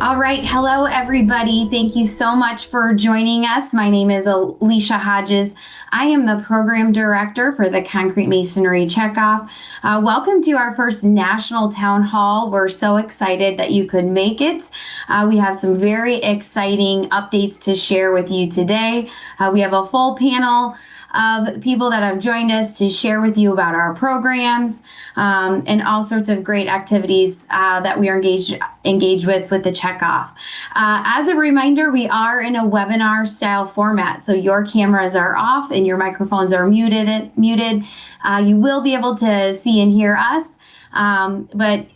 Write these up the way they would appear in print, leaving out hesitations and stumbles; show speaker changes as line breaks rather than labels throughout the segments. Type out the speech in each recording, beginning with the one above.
All right. Hello, everybody. Thank you so much for joining us. My name is Alicia Hodges. I am the program director for the Concrete Masonry Checkoff. Welcome to our first national town hall. We're so excited that you could make it. We have some very exciting updates to share with you today. We have a full panel of people that have joined us to share with you about our programs and all sorts of great activities that we are engaged with the Checkoff. As a reminder, we are in a webinar style format, so your cameras are off and your microphones are muted. You will be able to see and hear us. But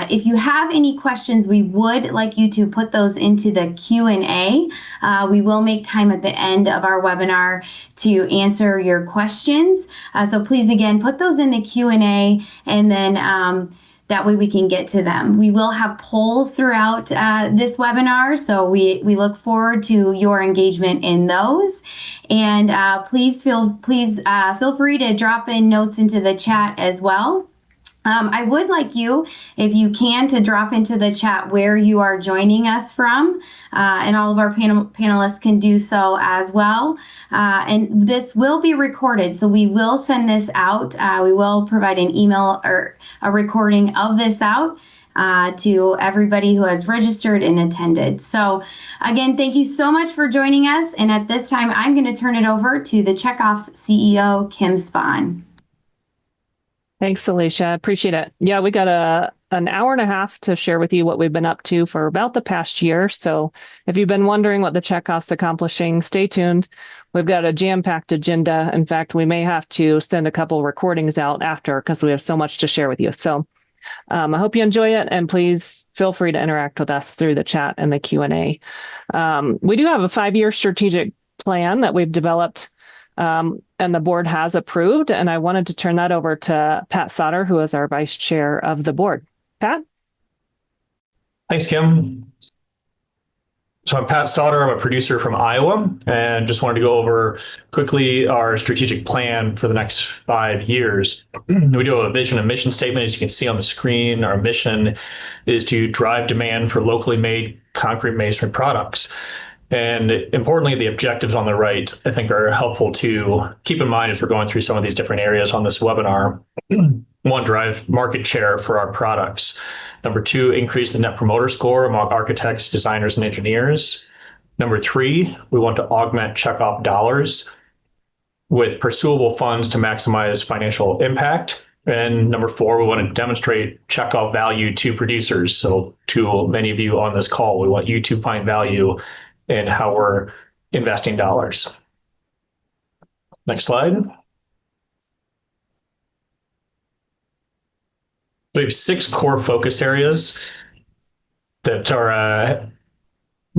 if you have any questions, we would like you to put those into the Q&A. We will make time at the end of our webinar to answer your questions. So please, again, put those in the Q&A, and then that way we can get to them. We will have polls throughout this webinar, so we look forward to your engagement in those. And please feel free to drop in notes into the chat as well. I would like you, if you can, to drop into the chat where you are joining us from, and all of our panelists can do so as well. And this will be recorded, so we will send this out. We will provide an email or a recording of this out to everybody who has registered and attended. So again, thank you so much for joining us. And at this time, I'm going to turn it over to the Checkoff's CEO, Kim Spahn.
Thanks, Alicia. Appreciate it. Yeah, we got an hour and a half to share with you what we've been up to for about the past year. So if you've been wondering what the Checkoff's accomplishing, stay tuned. We've got a jam-packed agenda. In fact, we may have to send a couple recordings out after because we have so much to share with you. So I hope you enjoy it, and please feel free to interact with us through the chat and the Q&A. We do have a 5-year strategic plan that we've developed and the board has approved. And I wanted to turn that over to Pat Sauter, who is our vice chair of the board. Pat?
Thanks, Kim. So I'm Pat Sauter. I'm a producer from Iowa, and just wanted to go over quickly our strategic plan for the next 5 years. We do have a vision and mission statement, as you can see on the screen. Our mission is to drive demand for locally made concrete masonry products. And importantly, the objectives on the right, I think, are helpful to keep in mind as we're going through some of these different areas on this webinar. 1, drive market share for our products. Number 2, increase the net promoter score among architects, designers, and engineers. Number 3, we want to augment Checkoff dollars with pursuable funds to maximize financial impact. And number 4, we want to demonstrate Checkoff value to producers. So to many of you on this call, we want you to find value in how we're investing dollars. Next slide. We have 6 core focus areas that are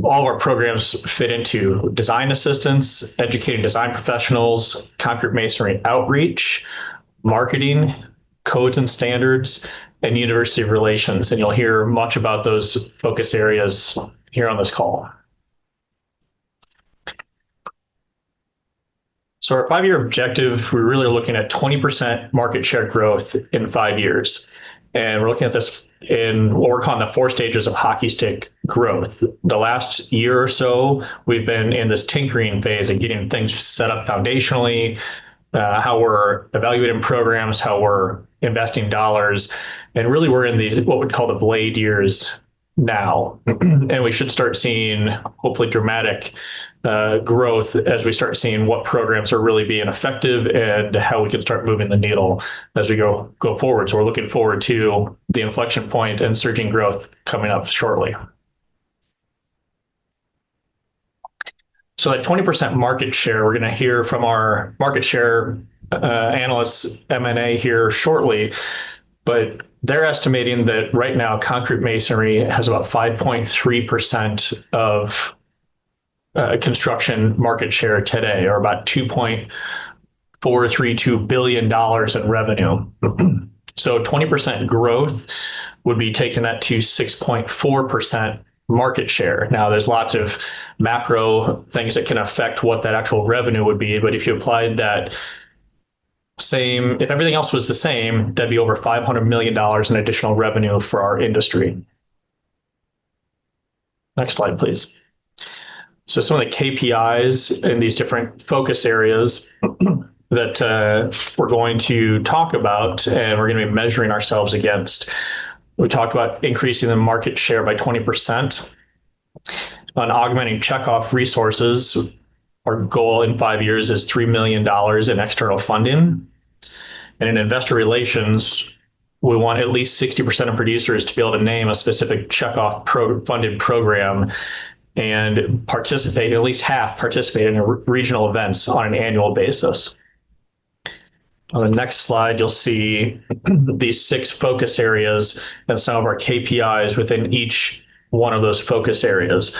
all of our programs fit into: design assistance, educating design professionals, concrete masonry outreach, marketing, codes and standards, and university relations. And you'll hear much about those focus areas here on this call. So our 5-year objective, we're really looking at 20% market share growth in 5 years. And we're looking at this in what we're calling the 4 stages of hockey stick growth. The last year or so, we've been in this tinkering phase and getting things set up foundationally, how we're evaluating programs, how we're investing dollars. And really, we're in these, what we'd call the blade years now. And we should start seeing, hopefully, dramatic growth as we start seeing what programs are really being effective and how we can start moving the needle as we go forward. So we're looking forward to the inflection point and surging growth coming up shortly. So that 20% market share, we're going to hear from our market share analysts, M&A, here shortly, but they're estimating that right now concrete masonry has about 5.3% of construction market share today, or about $2.432 billion in revenue. So 20% growth would be taking that to 6.4% market share. Now, there's lots of macro things that can affect what that actual revenue would be, but if you applied that same, if everything else was the same, that'd be over $500 million in additional revenue for our industry. Next slide, please. So some of the KPIs in these different focus areas that we're going to talk about and we're going to be measuring ourselves against. We talked about increasing the market share by 20%. On augmenting Checkoff resources, our goal in 5 years is $3 million in external funding. And in investor relations, we want at least 60% of producers to be able to name a specific Checkoff funded program and participate, at least half participate in regional events on an annual basis. On the next slide, you'll see these 6 focus areas and some of our KPIs within each one of those focus areas.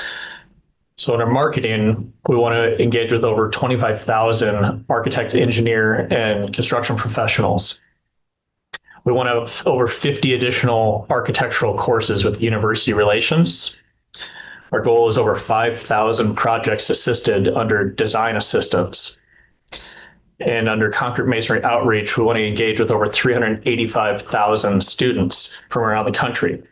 So in our marketing, we want to engage with over 25,000 architect, engineer, and construction professionals. We want to have over 50 additional architectural courses with university relations. Our goal is over 5,000 projects assisted under design assistance. And under concrete masonry outreach, we want to engage with over 385,000 students from around the country.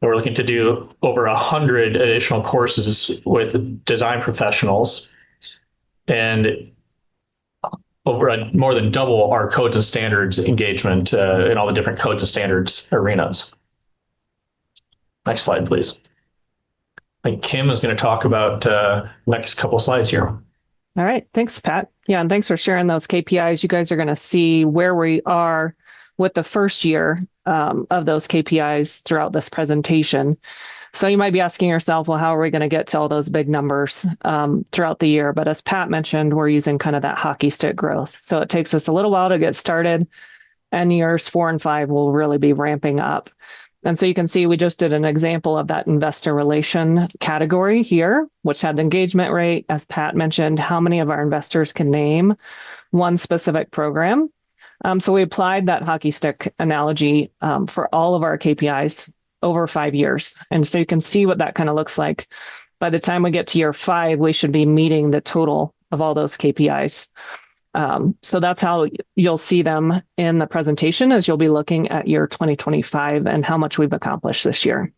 We're looking to do over 100 additional courses with design professionals and more than double our codes and standards engagement in all the different codes and standards arenas. Next slide, please. I think Kim is going to talk about next couple of slides here.
All right. Thanks, Pat. Yeah, and thanks for sharing those KPIs. You guys are going to see where we are with the first year of those KPIs throughout this presentation. So you might be asking yourself, well, how are we going to get to all those big numbers throughout the year? But as Pat mentioned, we're using kind of that hockey stick growth. So it takes us a little while to get started, and years 4 and 5 will really be ramping up. And so you can see we just did an example of that investor relation category here, which had the engagement rate, as Pat mentioned, how many of our investors can name one specific program. So we applied that hockey stick analogy for all of our KPIs over 5 years. And so you can see what that kind of looks like. By the time we get to year 5, we should be meeting the total of all those KPIs. So that's how you'll see them in the presentation, as you'll be looking at year 2025 and how much we've accomplished this year.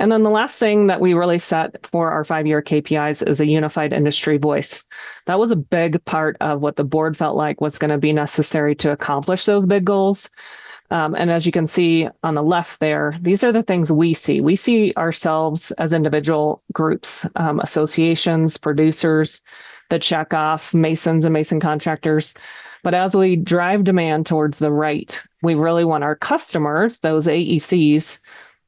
And then the last thing that we really set for our 5-year KPIs is a unified industry voice. That was a big part of what the board felt like was going to be necessary to accomplish those big goals. And as you can see on the left there, these are the things we see. We see ourselves as individual groups, associations, producers, the Checkoff, masons and mason contractors. But as we drive demand towards the right, we really want our customers, those AECs,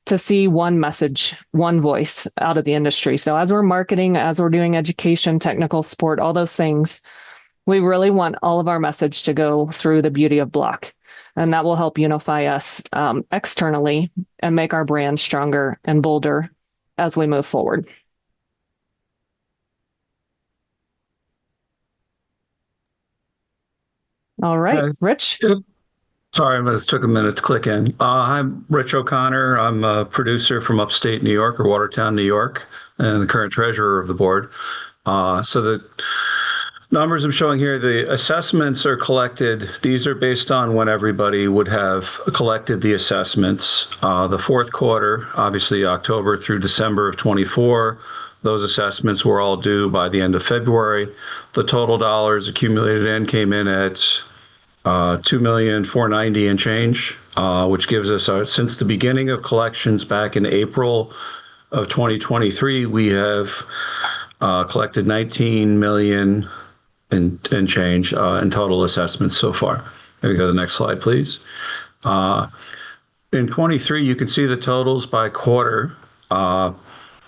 to see one message, one voice out of the industry. So as we're marketing, as we're doing education, technical support, all those things, we really want all of our message to go through the beauty of block. And that will help unify us externally and make our brand stronger and bolder as we move forward. All right, Rich.
Sorry, this took a minute to click in. I'm Rich O'Connor. I'm a producer from upstate New York, or Watertown, New York, and the current treasurer of the board. So the numbers I'm showing here, the assessments are collected. These are based on when everybody would have collected the assessments. The fourth quarter, obviously October through December of 24, those assessments were all due by the end of February. The total dollars accumulated in came in at $2,490,000 and change, which gives us, since the beginning of collections back in April of 2023, we have collected $19 million and change in total assessments so far. There we go. The next slide, please. In 23, you can see the totals by quarter.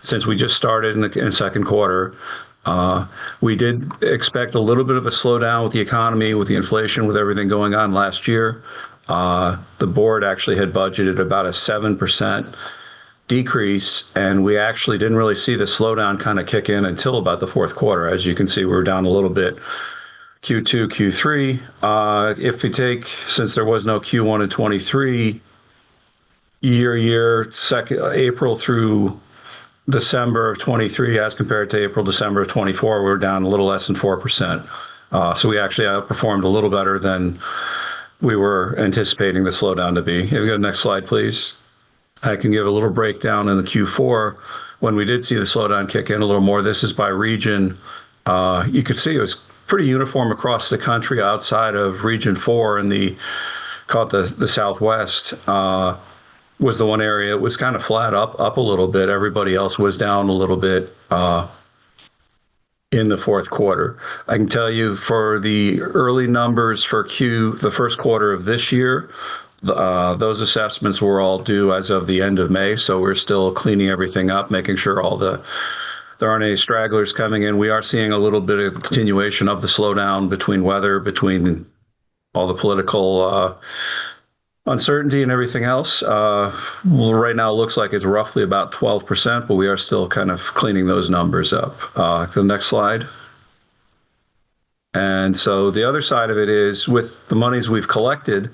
Since we just started in the second quarter, we did expect a little bit of a slowdown with the economy, with the inflation, with everything going on last year. The board actually had budgeted about a 7% decrease, and we actually didn't really see the slowdown kind of kick in until about the fourth quarter. As you can see, we're down a little bit Q2, Q3. If we take, since there was no Q1 in 23, April through December of 23 as compared to April, December of 24, we're down a little less than 4%. So we actually outperformed a little better than we were anticipating the slowdown to be. Here we go. Next slide, please. I can give a little breakdown in the Q4 when we did see the slowdown kick in a little more. This is by region. You could see it was pretty uniform across the country outside of Region 4 in call it the Southwest. Was the one area it was kind of flat up a little bit. Everybody else was down a little bit in the fourth quarter. I can tell you for the early numbers for the first quarter of this year, those assessments were all due as of the end of May. So we're still cleaning everything up, making sure there aren't any stragglers coming in. We are seeing a little bit of continuation of the slowdown between weather, between all the political uncertainty and everything else. Right now, it looks like it's roughly about 12%, but we are still kind of cleaning those numbers up. The next slide. And so the other side of it is with the monies we've collected,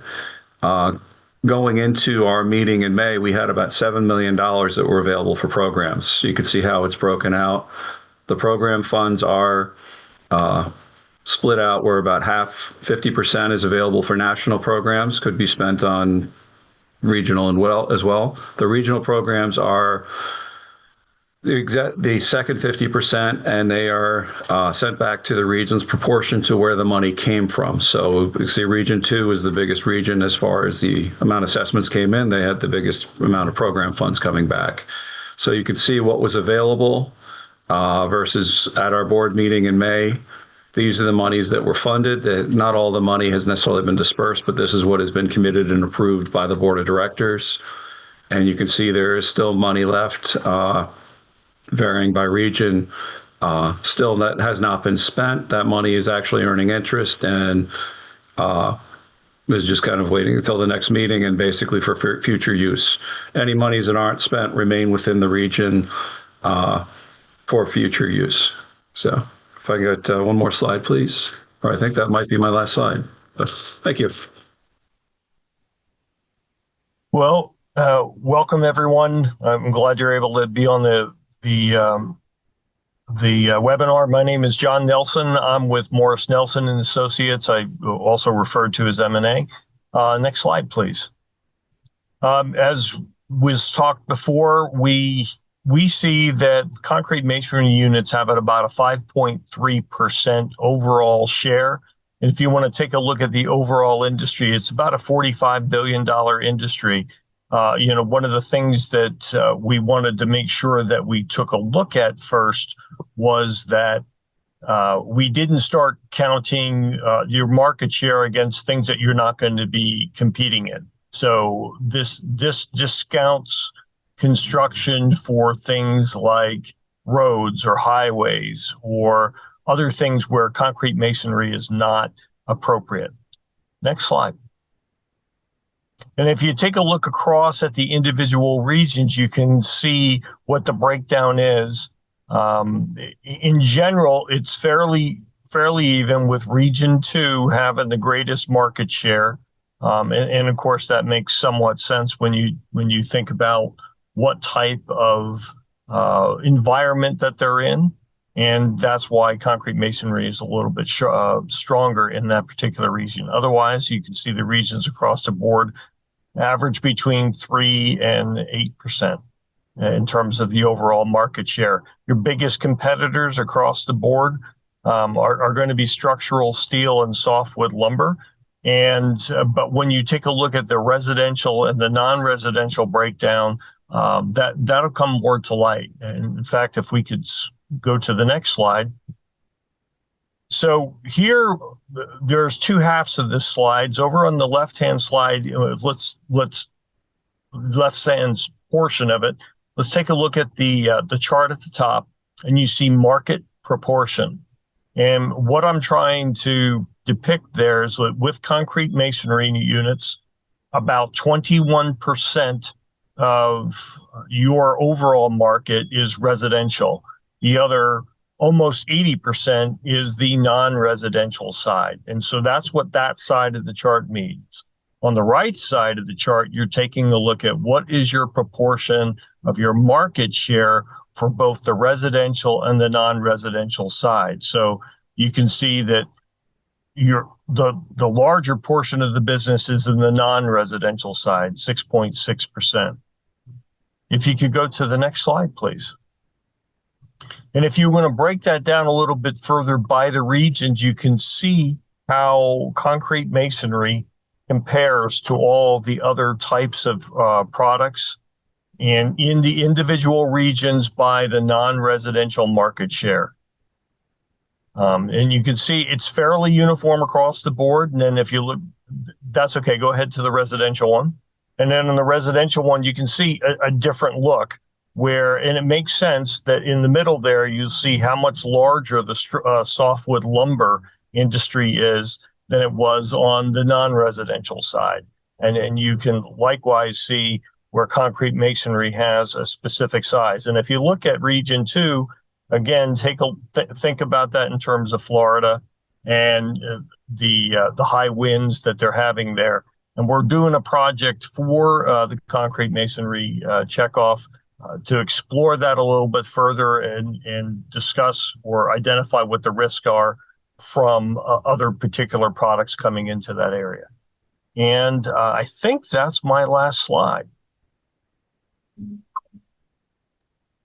going into our meeting in May, we had about $7 million that were available for programs. So you can see how it's broken out. The program funds are split out where about half, 50% is available for national programs, could be spent on regional as well. The regional programs are the second 50%, and they are sent back to the regions proportion to where the money came from. So you see Region 2 is the biggest region as far as the amount of assessments came in. They had the biggest amount of program funds coming back. So you could see what was available versus at our board meeting in May. These are the monies that were funded. That not all the money has necessarily been dispersed, but this is what has been committed and approved by the board of directors. And you can see there is still money left, varying by region. Still, that has not been spent. That money is actually earning interest and is just kind of waiting until the next meeting and basically for future use. Any monies that aren't spent remain within the region for future use. So. If I get one more slide, please. Or I think that might be my last slide. Thank you.
Well, welcome everyone. I'm glad you're able to be on the webinar. My name is John Nelson. I'm with Morris Nelson and Associates. I also referred to as M&A. Next slide, please. As was talked before, we see that concrete masonry units have at about a 5.3% overall share. And if you want to take a look at the overall industry, it's about a $45 billion industry. One of the things that we wanted to make sure that we took a look at first was that we didn't start counting your market share against things that you're not going to be competing in. So this discounts construction for things like roads or highways or other things where concrete masonry is not appropriate. Next slide. And if you take a look across at the individual regions, you can see what the breakdown is. In general, it's fairly even, with Region 2 having the greatest market share. And of course, that makes somewhat sense when you think about what type of environment that they're in. And that's why concrete masonry is a little bit stronger in that particular region. Otherwise, you can see the regions across the board average between 3 and 8% in terms of the overall market share. Your biggest competitors across the board are going to be structural steel and softwood lumber. But when you take a look at the residential and the non-residential breakdown, that'll come more to light. And in fact, if we could go to the next slide. So here, there's two halves of this slides. Over on the left-hand slide, left-hand portion of it, let's take a look at the chart at the top, and you see market proportion. And what I'm trying to depict there is that with concrete masonry units, about 21% of your overall market is residential. The other almost 80% is the non-residential side. And so that's what that side of the chart means. On the right side of the chart, you're taking a look at what is your proportion of your market share for both the residential and the non-residential side. So you can see that the larger portion of the business is in the non-residential side, 6.6%. If you could go to the next slide, please. And if you want to break that down a little bit further by the regions, you can see how concrete masonry compares to all the other types of products and in the individual regions by the non-residential market share. And you can see it's fairly uniform across the board. And then if you look, that's okay, go ahead to the residential one. And then on the residential one, you can see a different look where, and it makes sense that in the middle there, you see how much larger the softwood lumber industry is than it was on the non-residential side. And you can likewise see where concrete masonry has a specific size. And if you look at region 2, again, think about that in terms of Florida and the high winds that they're having there. And we're doing a project for the concrete masonry checkoff to explore that a little bit further and discuss or identify what the risks are from other particular products coming into that area. And I think that's my last slide.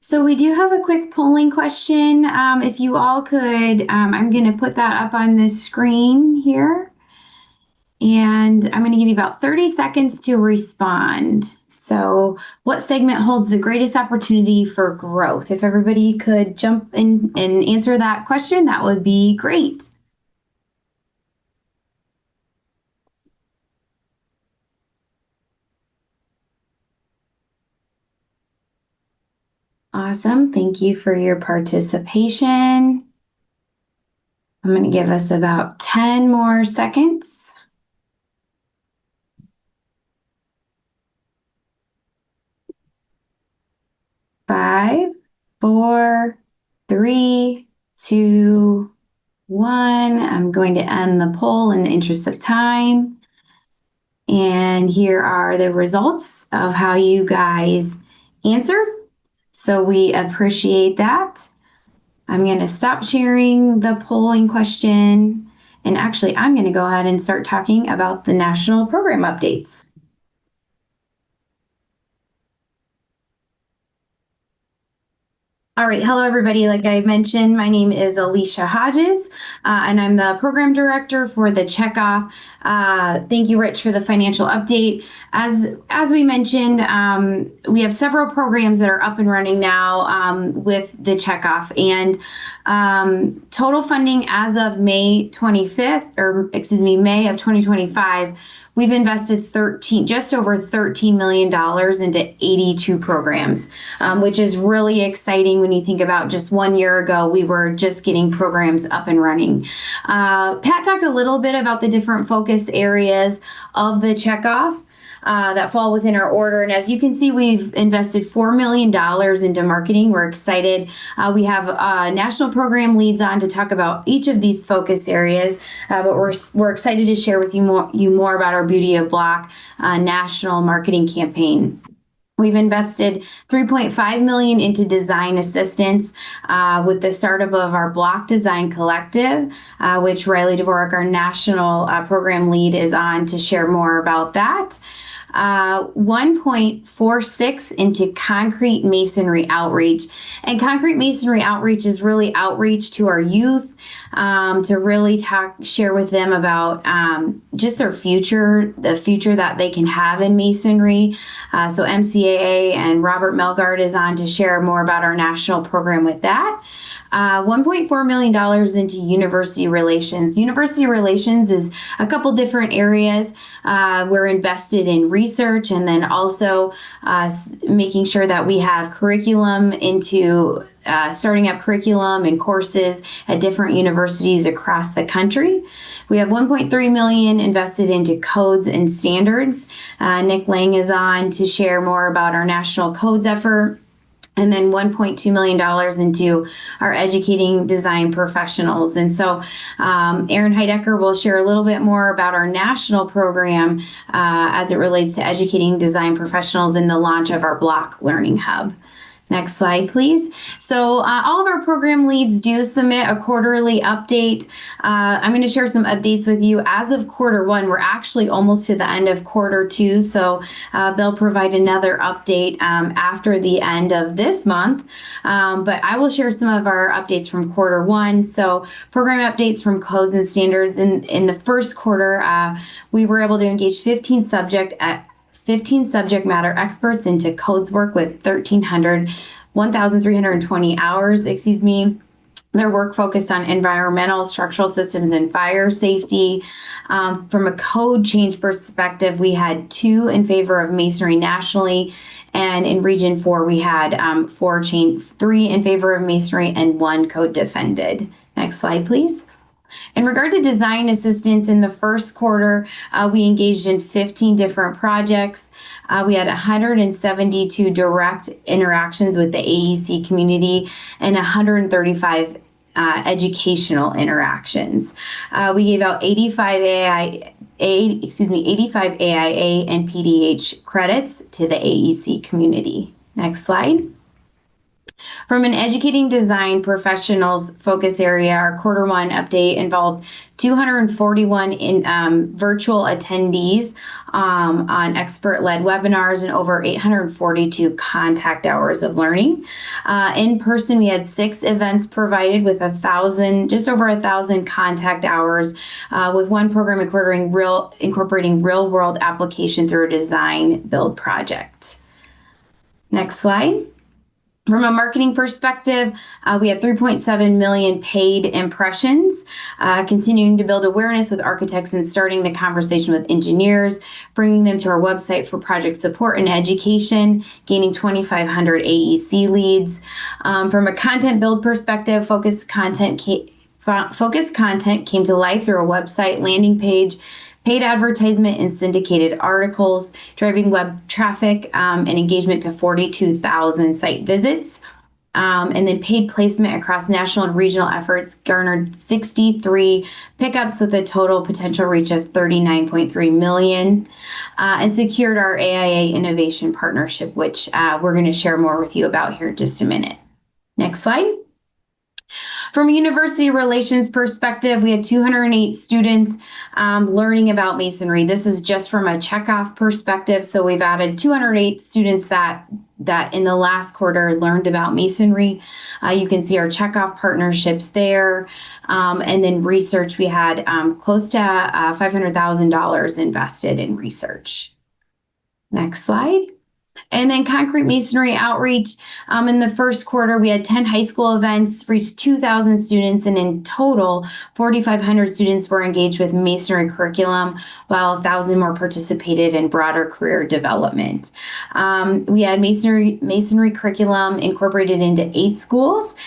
So we do have a quick polling question. If you all could, I'm going to put that up on this screen here. And I'm going to give you about 30 seconds to respond. So what segment holds the greatest opportunity for growth? If everybody could jump in and answer that question, that would be great. Awesome. Thank you for your participation. I'm going to give us about 10 more seconds. 5, 4, 3, 2, 1. I'm going to end the poll in the interest of time. And here are the results of how you guys answered. So we appreciate that. I'm going to stop sharing the polling question. And actually, I'm going to go ahead and start talking about the national program updates. All right. Hello, everybody. Like I mentioned, my name is Alicia Hodges, and I'm the program director for the Checkoff. Thank you, Rich, for the financial update. As we mentioned, we have several programs that are up and running now with the Checkoff, and total funding as of May 25th, or excuse me, May of 2025. We've invested just over $13 million into 82 programs, which is really exciting when you think about just 1 year ago, we were just getting programs up and running. Pat talked a little bit about the different focus areas of the Checkoff that fall within our order. And as you can see, we've invested $4 million into marketing. We're excited. We have national program leads on to talk about each of these focus areas, but we're excited to share with you more about our Beauty of Block national marketing campaign. We've invested $3.5 million into design assistance with the startup of our Block Design Collective, which Riley Dvorak, our national program lead, is on to share more about that. 1.46 into concrete masonry outreach. And concrete masonry outreach is really outreach to our youth, to really share with them about just their future, the future that they can have in masonry. So MCAA and Robert Melgard is on to share more about our national program with that. $1.4 million into university relations. University relations is a couple different areas. We're invested in research and then also making sure that we have curriculum into starting up curriculum and courses at different universities across the country. We have $1.3 million invested into codes and standards. Nick Lang is on to share more about our national codes effort. And then $1.2 million into our educating design professionals. And so Aaron Heidecker will share a little bit more about our national program as it relates to educating design professionals in the launch of our Block Learning Hub. Next slide, please. So all of our program leads do submit a quarterly update. I'm going to share some updates with you. As of Q1, we're actually almost to the end of Q2, so they'll provide another update after the end of this month. But I will share some of our updates from Q1. So program updates from codes and standards. In the first quarter, we were able to engage 15 subject matter experts into codes work with 1,320 hours, Their work focused on environmental, structural systems, and fire safety. From a code change perspective, we had 2 in favor of masonry nationally, and in Region 4, we had 3 in favor of masonry and 1 code defended. Next slide, please. In regard to design assistance, in the first quarter, we engaged in 15 different projects. We had 172 direct interactions with the AEC community and 135 educational interactions. We gave out 85 AIA and PDH credits to the AEC community. Next slide. From an educating design professionals focus area, our Q1 update involved 241 virtual attendees on expert-led webinars and over 842 contact hours of learning. In person, we had 6 events provided with just over 1,000 contact hours, with 1 program incorporating real-world application through a design build project. Next slide. From a marketing perspective, we had 3.7 million paid impressions, continuing to build awareness with architects and starting the conversation with engineers, bringing them to our website for project support and education, gaining 2,500 AEC leads. From a content build perspective, focused content came to life through a website landing page, paid advertisement and syndicated articles, driving web traffic and engagement to 42,000 site visits. And then paid placement across national and regional efforts garnered 63 pickups with a total potential reach of 39.3 million, and secured our AIA innovation partnership, which we're going to share more with you about here in just a minute. Next slide. From a university relations perspective, we had 208 students learning about masonry. This is just from a Checkoff perspective. So we've added 208 students that in the last quarter learned about masonry. You can see our Checkoff partnerships there. And then research, we had close to $500,000 invested in research. Next slide. And then concrete masonry outreach. In the first quarter, we had 10 high school events, reached 2,000 students, and in total, 4,500 students were engaged with masonry curriculum, while 1,000 more participated in broader career development. We had masonry curriculum incorporated into 8 schools.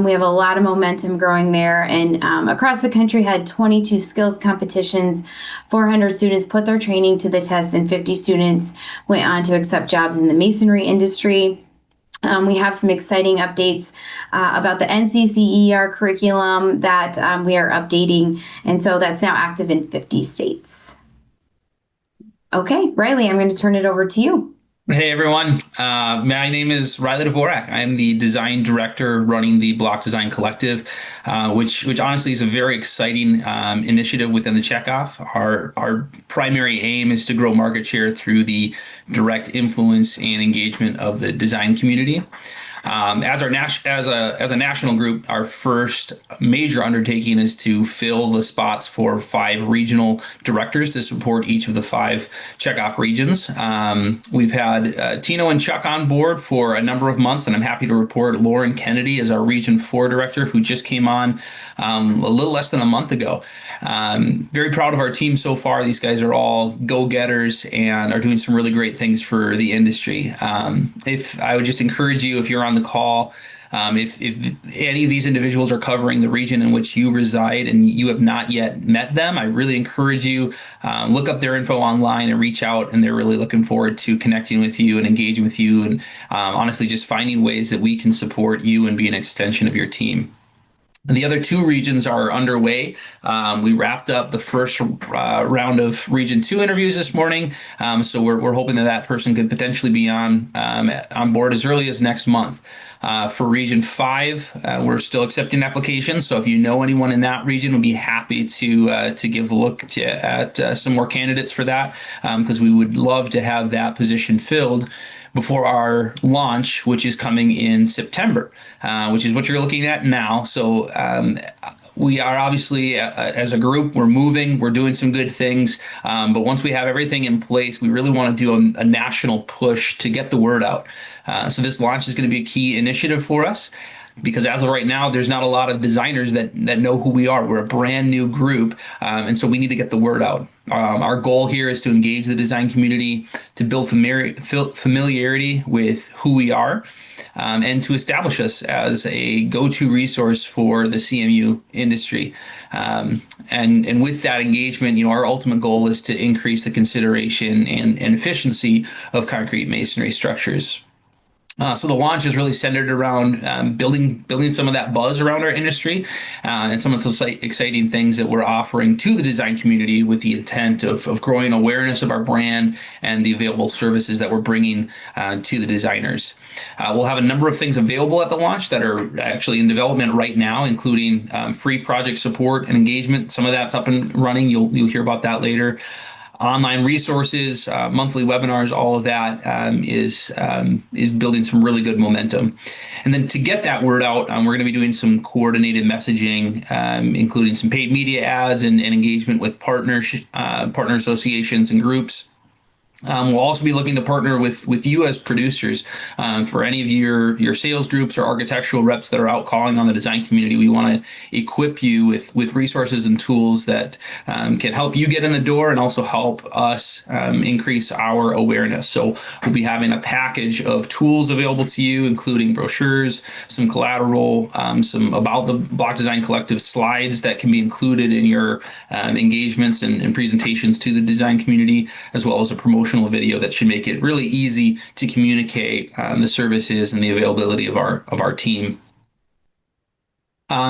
We have a lot of momentum growing there, and across the country had 22 skills competitions. 400 students put their training to the test, and 50 students went on to accept jobs in the masonry industry. We have some exciting updates about the NCCER curriculum that we are updating, and so that's now active in 50 states. Okay, Riley, I'm going to turn it over to you.
Hey everyone, my name is Riley Dvorak. I'm the design director running the Block Design Collective, which honestly is a very exciting initiative within the Checkoff. Our primary aim is to grow market share through the direct influence and engagement of the design community. As a national group, our first major undertaking is to fill the spots for 5 regional directors to support each of the 5 Checkoff regions. We've had Tino and Chuck on board for a number of months, and I'm happy to report Lauren Kennedy is our Region 4 director, who just came on a little less than a month ago. Very proud of our team so far. These guys are all go-getters and are doing some really great things for the industry. If I would just encourage you, if you're on the call, if any of these individuals are covering the region in which you reside and you have not yet met them, I really encourage you, look up their info online and reach out, and they're really looking forward to connecting with you and engaging with you, and honestly just finding ways that we can support you and be an extension of your team. The other two regions are underway. We wrapped up the first round of Region 2 interviews this morning. So we're hoping that person could potentially be on board as early as next month. For Region 5, we're still accepting applications. So if you know anyone in that region, we'd be happy to give a look at some more candidates for that, because we would love to have that position filled before our launch, which is coming in September, which is what you're looking at now. So we are obviously, as a group, we're moving, we're doing some good things. But once we have everything in place, we really want to do a national push to get the word out. So this launch is going to be a key initiative for us, because as of right now, there's not a lot of designers that know who we are. We're a brand new group, and so we need to get the word out. Our goal here is to engage the design community, to build familiarity with who we are, and to establish us as a go-to resource for the CMU industry. And with that engagement, our ultimate goal is to increase the consideration and efficiency of concrete masonry structures. So the launch is really centered around building some of that buzz around our industry, and some of the exciting things that we're offering to the design community, with the intent of growing awareness of our brand and the available services that we're bringing to the designers. We'll have a number of things available at the launch that are actually in development right now, including free project support and engagement. Some of that's up and running. You'll hear about that later. Online resources, monthly webinars, all of that is building some really good momentum. And then to get that word out, we're going to be doing some coordinated messaging, including some paid media ads and engagement with partner associations and groups. We'll also be looking to partner with you as producers. For any of your sales groups or architectural reps that are out calling on the design community, we want to equip you with resources and tools that can help you get in the door and also help us increase our awareness. So we'll be having a package of tools available to you, including brochures, some collateral, some about the Block Design Collective slides that can be included in your engagements and presentations to the design community, as well as a promotional video that should make it really easy to communicate the services and the availability of our team.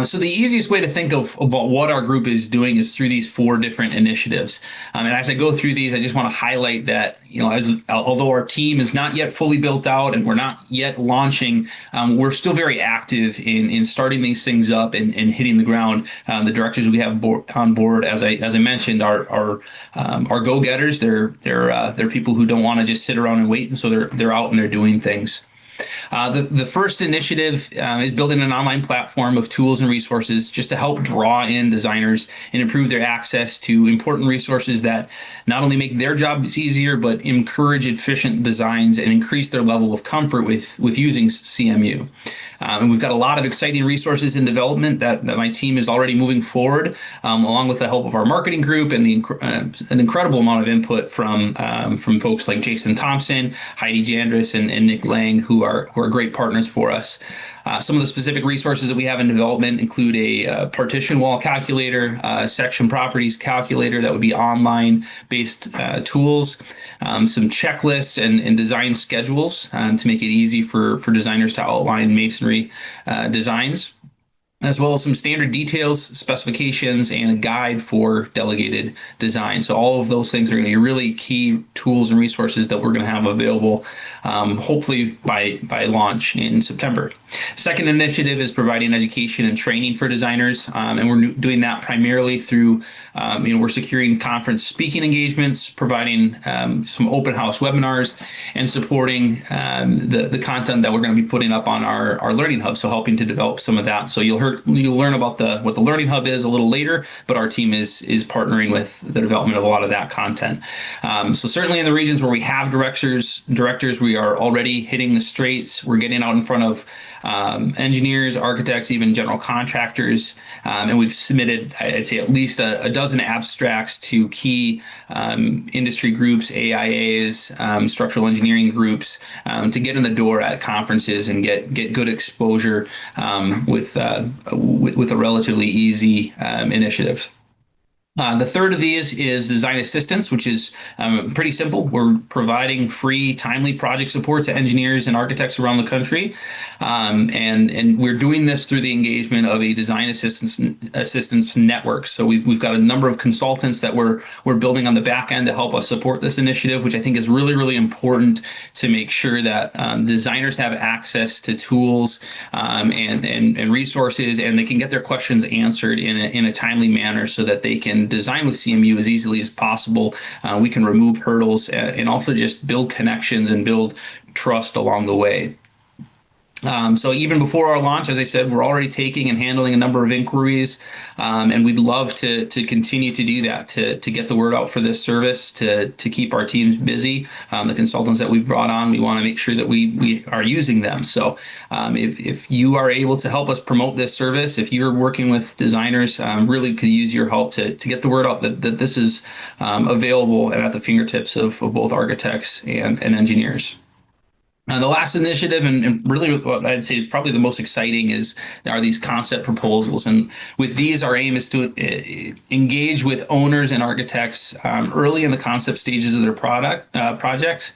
So the easiest way to think of what our group is doing is through these 4 different initiatives. And as I go through these, I just want to highlight that, although our team is not yet fully built out and we're not yet launching, we're still very active in starting these things up and hitting the ground. The directors we have on board, as I mentioned, are go-getters. They're people who don't want to just sit around and wait, and so they're out and they're doing things. The first initiative is building an online platform of tools and resources just to help draw in designers and improve their access to important resources that not only make their jobs easier, but encourage efficient designs and increase their level of comfort with using CMU. And we've got a lot of exciting resources in development that my team is already moving forward, along with the help of our marketing group and an incredible amount of input from folks like Jason Thompson, Heidi Jandris, and Nick Lang, who are great partners for us. Some of the specific resources that we have in development include a partition wall calculator, section properties calculator that would be online-based tools, some checklists and design schedules to make it easy for designers to outline masonry designs, as well as some standard details, specifications, and a guide for delegated design. So all of those things are going to be really key tools and resources that we're going to have available, hopefully by launch in September. Second initiative is providing education and training for designers, and we're doing that primarily through, we're securing conference speaking engagements, providing some open house webinars, and supporting the content that we're going to be putting up on our Learning Hub, so helping to develop some of that. So you'll learn about what the Learning Hub is a little later, but our team is partnering with the development of a lot of that content. So certainly in the regions where we have directors, we are already hitting the straights. We're getting out in front of engineers, architects, even general contractors, and we've submitted, I'd say, at least a dozen abstracts to key industry groups, AIAs, structural engineering groups, to get in the door at conferences and get good exposure with a relatively easy initiative. The third of these is design assistance, which is pretty simple. We're providing free, timely project support to engineers and architects around the country, and we're doing this through the engagement of a design assistance network. So we've got a number of consultants that we're building on the back end to help us support this initiative, which I think is really, really important to make sure that designers have access to tools and resources, and they can get their questions answered in a timely manner so that they can design with CMU as easily as possible. We can remove hurdles and also just build connections and build trust along the way. So even before our launch, as I said, we're already taking and handling a number of inquiries, and we'd love to continue to do that, to get the word out for this service, to keep our teams busy. The consultants that we've brought on, we want to make sure that we are using them. So if you are able to help us promote this service, if you're working with designers, really could use your help to get the word out that this is available and at the fingertips of both architects and engineers. The last initiative, and really what I'd say is probably the most exciting, are these concept proposals. And with these, our aim is to engage with owners and architects early in the concept stages of their projects,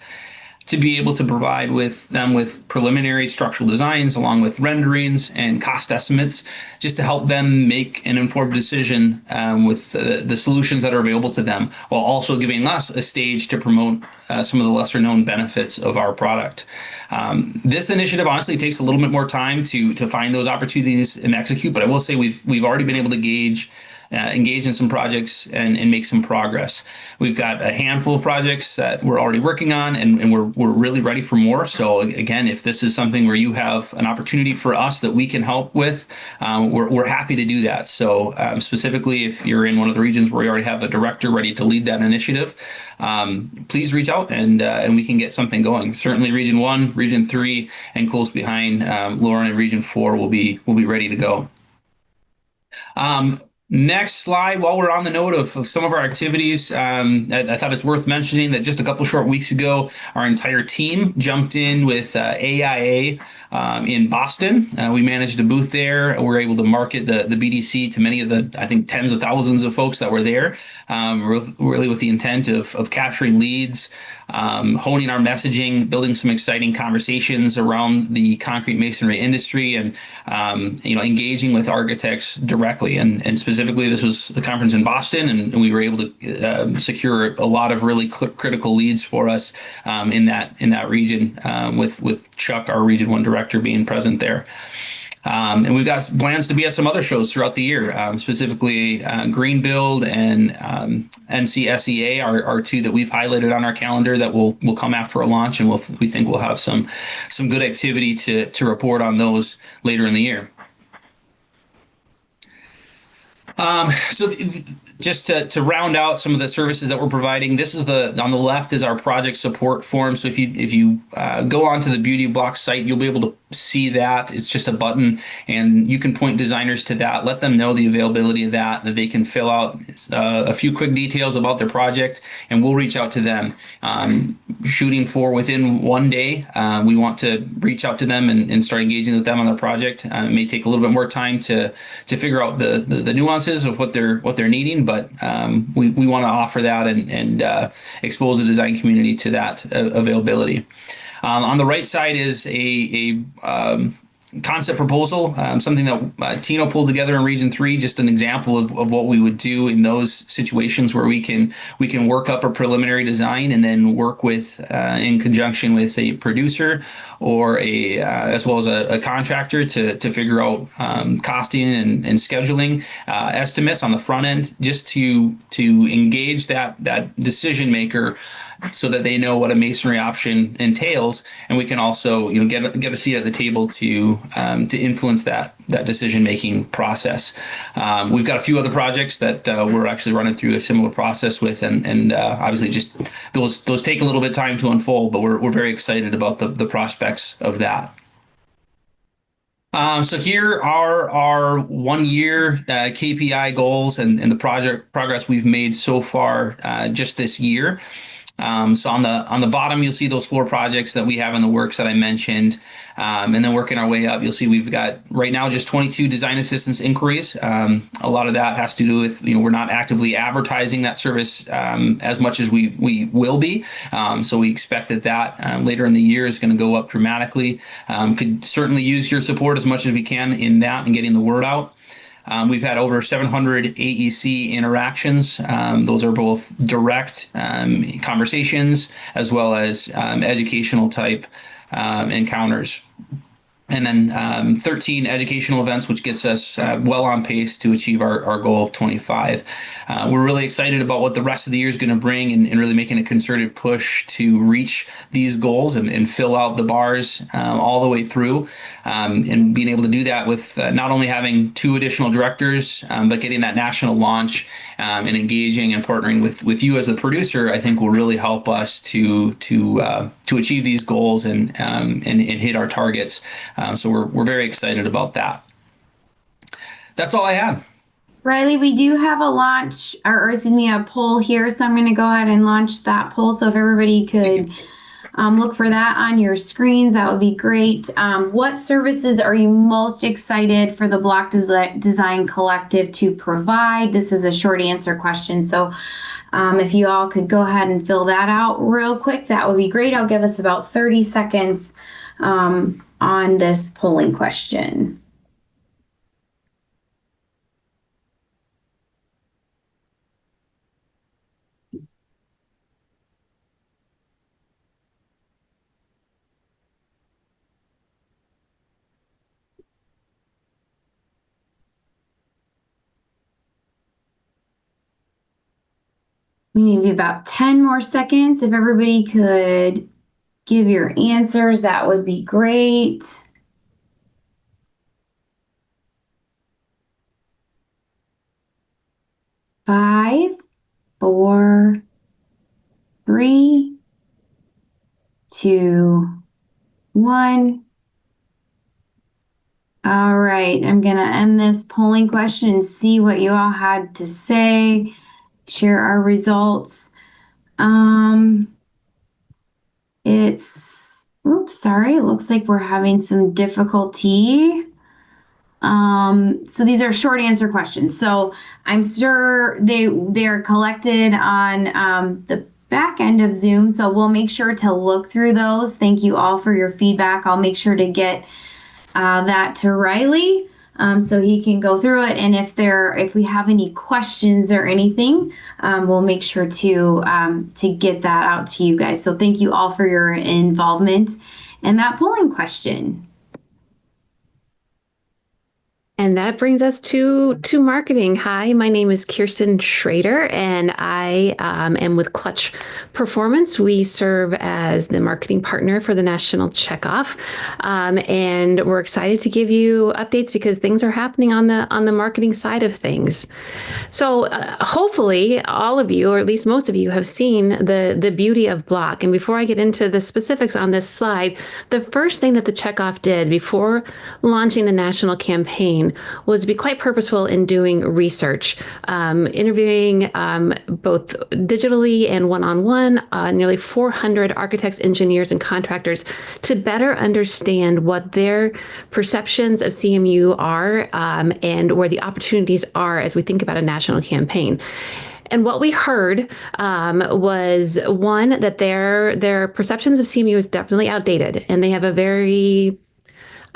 to be able to provide them with preliminary structural designs along with renderings and cost estimates, just to help them make an informed decision with the solutions that are available to them, while also giving us a stage to promote some of the lesser known benefits of our product. This initiative honestly takes a little bit more time to find those opportunities and execute, but I will say we've already been able to engage in some projects and make some progress. We've got a handful of projects that we're already working on, and we're really ready for more. So again, if this is something where you have an opportunity for us that we can help with, we're happy to do that. So specifically, if you're in one of the regions where we already have a director ready to lead that initiative, please reach out and we can get something going. Certainly Region 1, Region 3, and close behind, Lauren, and Region 4 will be ready to go. Next slide. While we're on the note of some of our activities, I thought it's worth mentioning that just a couple short weeks ago, our entire team jumped in with AIA in Boston. We managed a booth there. We were able to market the BDC to many of the, I think, tens of thousands of folks that were there, really with the intent of capturing leads, honing our messaging, building some exciting conversations around the concrete masonry industry, and engaging with architects directly. And specifically, this was the conference in Boston, and we were able to secure a lot of really critical leads for us in that region, with Chuck, our Region 1 director, being present there. And we've got plans to be at some other shows throughout the year, specifically Green Build and NCSEA are two that we've highlighted on our calendar that will come after a launch, and we think we'll have some good activity to report on those later in the year. So just to round out some of the services that we're providing, this is on the left is our project support form. So if you go onto the Beauty Block site, you'll be able to see that. It's just a button, and you can point designers to that, let them know the availability of that they can fill out a few quick details about their project, and we'll reach out to them. Shooting for within one day, we want to reach out to them and start engaging with them on their project. It may take a little bit more time to figure out the nuances of what they're needing, but we want to offer that and expose the design community to that availability. On the right side is a concept proposal, something that Tino pulled together in Region 3, just an example of what we would do in those situations where we can work up a preliminary design and then work with in conjunction with a producer or as well as a contractor to figure out costing and scheduling estimates on the front end, just to engage that decision maker so that they know what a masonry option entails, and we can also get a seat at the table to influence that decision-making process. We've got a few other projects that we're actually running through a similar process with, and obviously just those take a little bit of time to unfold, but we're very excited about the prospects of that. So here are our 1 year KPI goals and the project progress we've made so far just this year. So on the bottom, you'll see those 4 projects that we have in the works that I mentioned. And then working our way up, you'll see we've got right now just 22 design assistance inquiries. A lot of that has to do with, we're not actively advertising that service as much as we will be. So we expect that later in the year is going to go up dramatically. Could certainly use your support as much as we can in that and getting the word out. We've had over 700 AEC interactions. Those are both direct conversations as well as educational type encounters. And then 13 educational events, which gets us well on pace to achieve our goal of 25. We're really excited about what the rest of the year is going to bring and really making a concerted push to reach these goals and fill out the bars all the way through. And being able to do that with not only having 2 additional directors, but getting that national launch and engaging and partnering with you as a producer, I think will really help us to achieve these goals and hit our targets. So we're very excited about that. That's all I had.
Riley, we do have a launch, or excuse me, a poll here. So I'm going to go ahead and launch that poll. So if everybody could look for that on your screens, that would be great. What services are you most excited for the Block Design Collective to provide? This is a short answer question. So if you all could go ahead and fill that out real quick, that would be great. I'll give us about 30 seconds on this polling question. We need about 10 more seconds. If everybody could give your answers, that would be great. 5, 4, 3, 2, 1. All right, I'm going to end this polling question and see what you all had to say. Share our results. Sorry, it looks like we're having some difficulty. So these are short answer questions. So I'm sure they're collected on the back end of Zoom. So we'll make sure to look through those. Thank you all for your feedback. I'll make sure to get that to Riley so he can go through it. And if we have any questions or anything, we'll make sure to get that out to you guys. So thank you all for your involvement in that polling question.
And that brings us to marketing. Hi, my name is Kirsten Schrader, and I am with Clutch Performance. We serve as the marketing partner for the National Checkoff, and we're excited to give you updates because things are happening on the marketing side of things. So hopefully all of you, or at least most of you, have seen the beauty of Block. And before I get into the specifics on this slide, the first thing that the Checkoff did before launching the national campaign was to be quite purposeful in doing research, interviewing both digitally and one-on-one nearly 400 architects, engineers, and contractors to better understand what their perceptions of CMU are and where the opportunities are as we think about a national campaign. And what we heard was, one, that their perceptions of CMU is definitely outdated, and they have a very,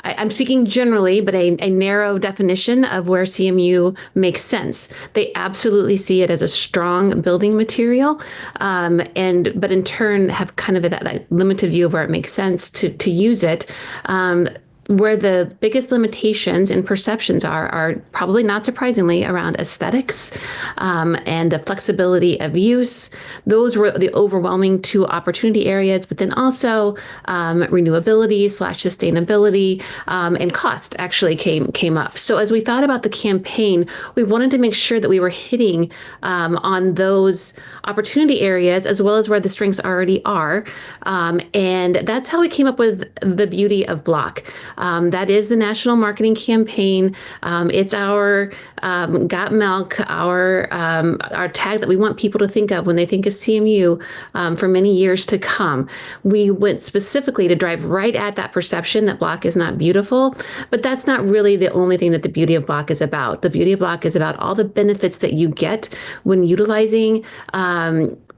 I'm speaking generally, but a narrow definition of where CMU makes sense. They absolutely see it as a strong building material, but in turn have kind of that limited view of where it makes sense to use it. Where the biggest limitations and perceptions are probably not surprisingly around aesthetics and the flexibility of use. Those were the overwhelming 2 opportunity areas, but then also renewability/sustainability and cost actually came up. So as we thought about the campaign, we wanted to make sure that we were hitting on those opportunity areas as well as where the strengths already are. And that's how we came up with the beauty of Block. That is the national marketing campaign. It's our Got Milk, our tag that we want people to think of when they think of CMU for many years to come. We went specifically to drive right at that perception that block is not beautiful, but that's not really the only thing that the beauty of block is about. The beauty of block is about all the benefits that you get when utilizing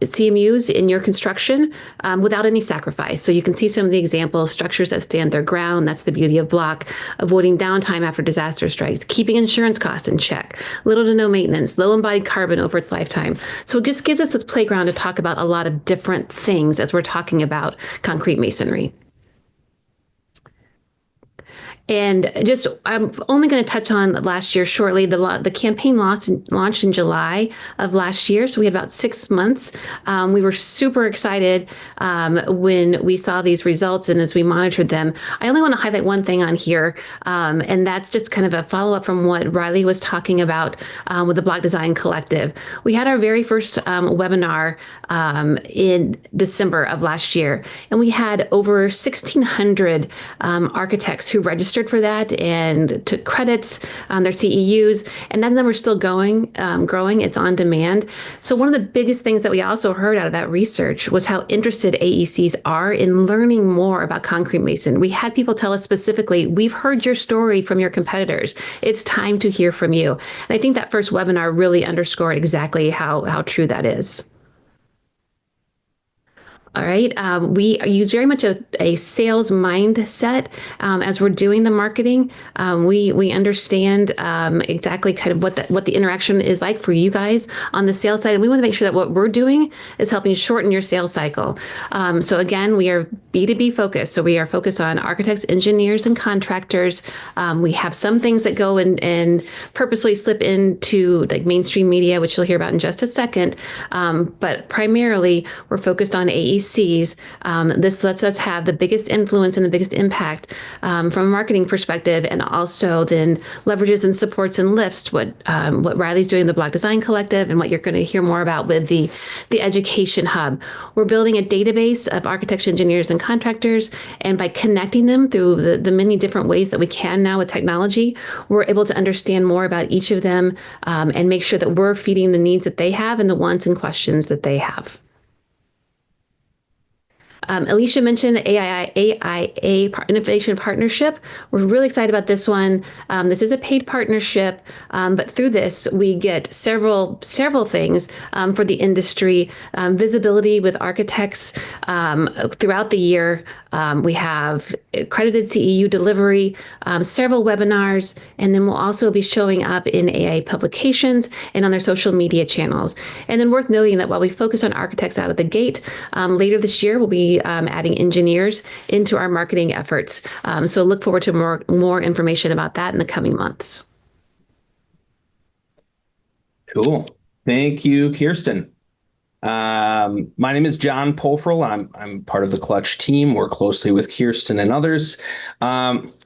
CMUs in your construction without any sacrifice. So you can see some of the examples: structures that stand their ground. That's the beauty of block. Avoiding downtime after disaster strikes, keeping insurance costs in check, little to no maintenance, low embodied carbon over its lifetime. So it just gives us this playground to talk about a lot of different things as we're talking about concrete masonry. And just, I'm only going to touch on last year shortly. The campaign launched in July of last year, so we had about 6 months. We were super excited when we saw these results and as we monitored them. I only want to highlight one thing on here, and that's just kind of a follow-up from what Riley was talking about with the Block Design Collective. We had our very first webinar in December of last year, and we had over 1,600 architects who registered for that and took credits on their CEUs, and that number is still growing. It's on demand. So one of the biggest things that we also heard out of that research was how interested AECs are in learning more about concrete mason. We had people tell us specifically, we've heard your story from your competitors. It's time to hear from you. And I think that first webinar really underscored exactly how true that is. All right. We use very much a sales mindset as we're doing the marketing. We understand exactly kind of what the interaction is like for you guys on the sales side, and we want to make sure that what we're doing is helping shorten your sales cycle. So again, we are B2B focused. So we are focused on architects, engineers, and contractors. We have some things that go and purposely slip into like mainstream media, which you'll hear about in just a second. But primarily, we're focused on AECs. This lets us have the biggest influence and the biggest impact from a marketing perspective, and also then leverages and supports and lifts what Riley's doing in the Block Design Collective and what you're going to hear more about with the Education Hub. We're building a database of architects, engineers, and contractors, and by connecting them through the many different ways that we can now with technology, we're able to understand more about each of them and make sure that we're feeding the needs that they have and the wants and questions that they have. Alicia mentioned the AIA Innovation Partnership. We're really excited about this one. This is a paid partnership, but through this, we get several things for the industry. Visibility with architects throughout the year. We have accredited CEU delivery, several webinars, and then we'll also be showing up in AIA publications and on their social media channels. And then worth noting that while we focus on architects out of the gate, later this year, we'll be adding engineers into our marketing efforts. So look forward to more information about that in the coming months.
Cool. Thank you, Kirsten. My name is John Pofrel. I'm part of the Clutch team. Work closely with Kirsten and others.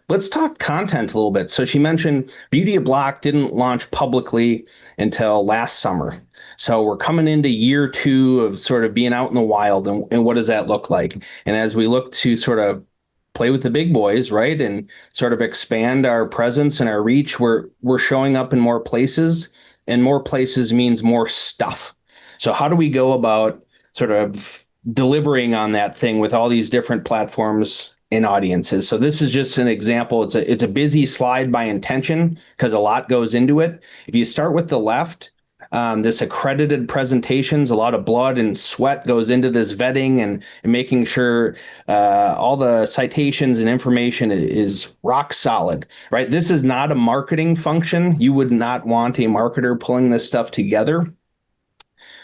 Let's talk content a little bit. So she mentioned Beauty of Block didn't launch publicly until last summer. So we're coming into year 2 of sort of being out in the wild, and what does that look like? And as we look to sort of play with the big boys, right, and sort of expand our presence and our reach, we're showing up in more places, and more places means more stuff. So how do we go about sort of delivering on that thing with all these different platforms and audiences? So this is just an example. It's a busy slide by intention because a lot goes into it. If you start with the left, this accredited presentations, a lot of blood and sweat goes into this vetting and making sure all the citations and information is rock solid, right? This is not a marketing function. You would not want a marketer pulling this stuff together.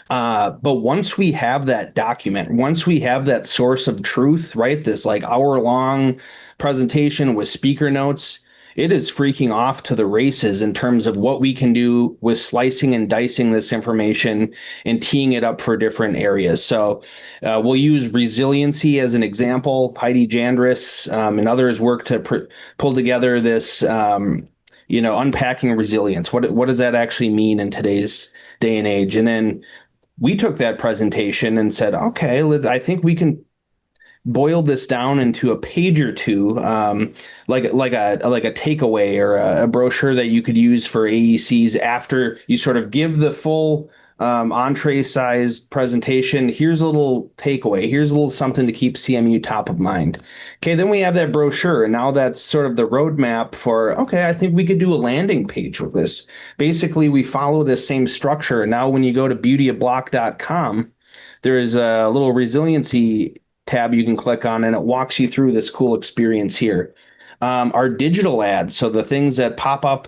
But once we have that document, once we have that source of truth, right, this like hour-long presentation with speaker notes, it is freaking off to the races in terms of what we can do with slicing and dicing this information and teeing it up for different areas. So we'll use resiliency as an example. Heidi Jandris and others work to pull together this, unpacking resilience. What does that actually mean in today's day and age? And then we took that presentation and said, okay, I think we can boiled this down into a page or two, like a takeaway or a brochure that you could use for AECs after you sort of give the full entree-sized presentation. Here's a little takeaway. Here's a little something to keep CMU top of mind. Okay, then we have that brochure, and now that's sort of the roadmap for, okay, I think we could do a landing page with this. Basically, we follow this same structure. And now when you go to beautyofblock.com, there is a little resiliency tab you can click on, and it walks you through this cool experience here. Our digital ads, so the things that pop up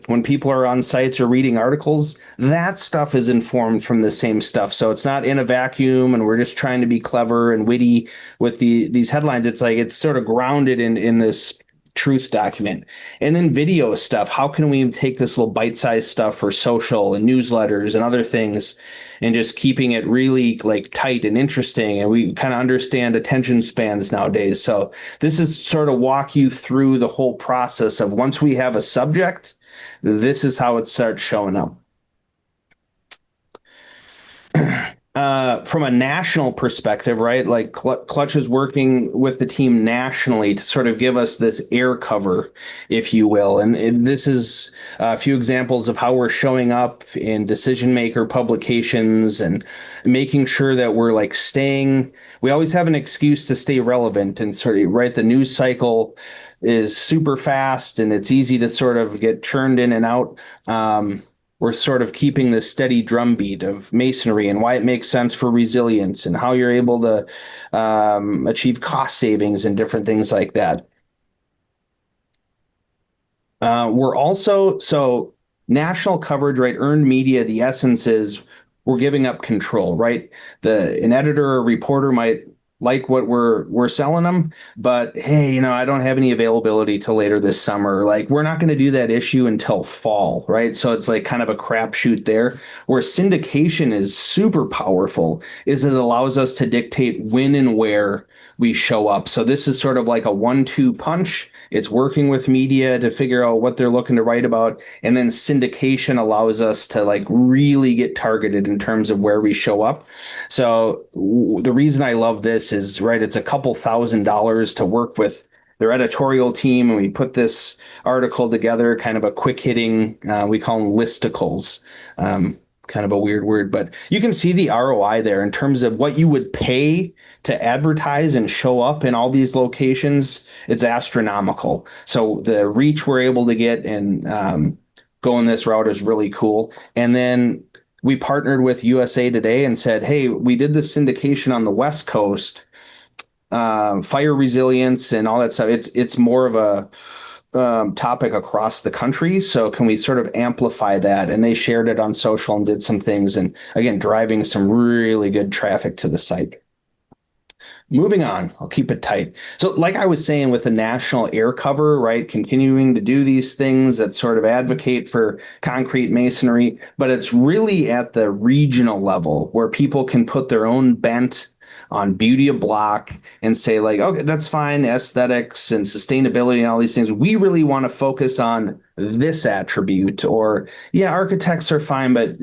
when people are on sites or reading articles, that stuff is informed from the same stuff. So it's not in a vacuum and we're just trying to be clever and witty with these headlines. It's like it's sort of grounded in this truth document. And then video stuff. How can we take this little bite-sized stuff for social and newsletters and other things and just keeping it really like tight and interesting? And we kind of understand attention spans nowadays. So this is sort of walk you through the whole process of once we have a subject, this is how it starts showing up. From a national perspective, right? Like Clutch is working with the team nationally to sort of give us this air cover, if you will. And this is a few examples of how we're showing up in decision maker publications and making sure that we're like we always have an excuse to stay relevant and sort of, right? The news cycle is super fast and it's easy to sort of get churned in and out. We're sort of keeping the steady drumbeat of masonry and why it makes sense for resilience and how you're able to achieve cost savings and different things like that. We're also, so national coverage, right? Earned media, the essence is we're giving up control, right? An editor or reporter might like what we're selling them, but hey, I don't have any availability till later this summer. Like we're not going to do that issue until fall, right? So it's like kind of a crapshoot there. Where syndication is super powerful is it allows us to dictate when and where we show up. So this is sort of like a 1-2 punch. It's working with media to figure out what they're looking to write about. And then syndication allows us to like really get targeted in terms of where we show up. So the reason I love this is, right, it's a couple $1,000s to work with their editorial team. And we put this article together, kind of a quick hitting, we call them listicles. Kind of a weird word, but you can see the ROI there in terms of what you would pay to advertise and show up in all these locations. It's astronomical. So the reach we're able to get and going this route is really cool. And then we partnered with USA Today and said, hey, we did this syndication on the West Coast, fire resilience and all that stuff. It's more of a topic across the country. So can we sort of amplify that? And they shared it on social and did some things. And again, driving some really good traffic to the site. Moving on, I'll keep it tight. So like I was saying with the national air cover, right, continuing to do these things that sort of advocate for concrete masonry, but it's really at the regional level where people can put their own bent on Beauty of Block and say like, okay, that's fine, aesthetics and sustainability and all these things. We really want to focus on this attribute, or yeah, architects are fine, but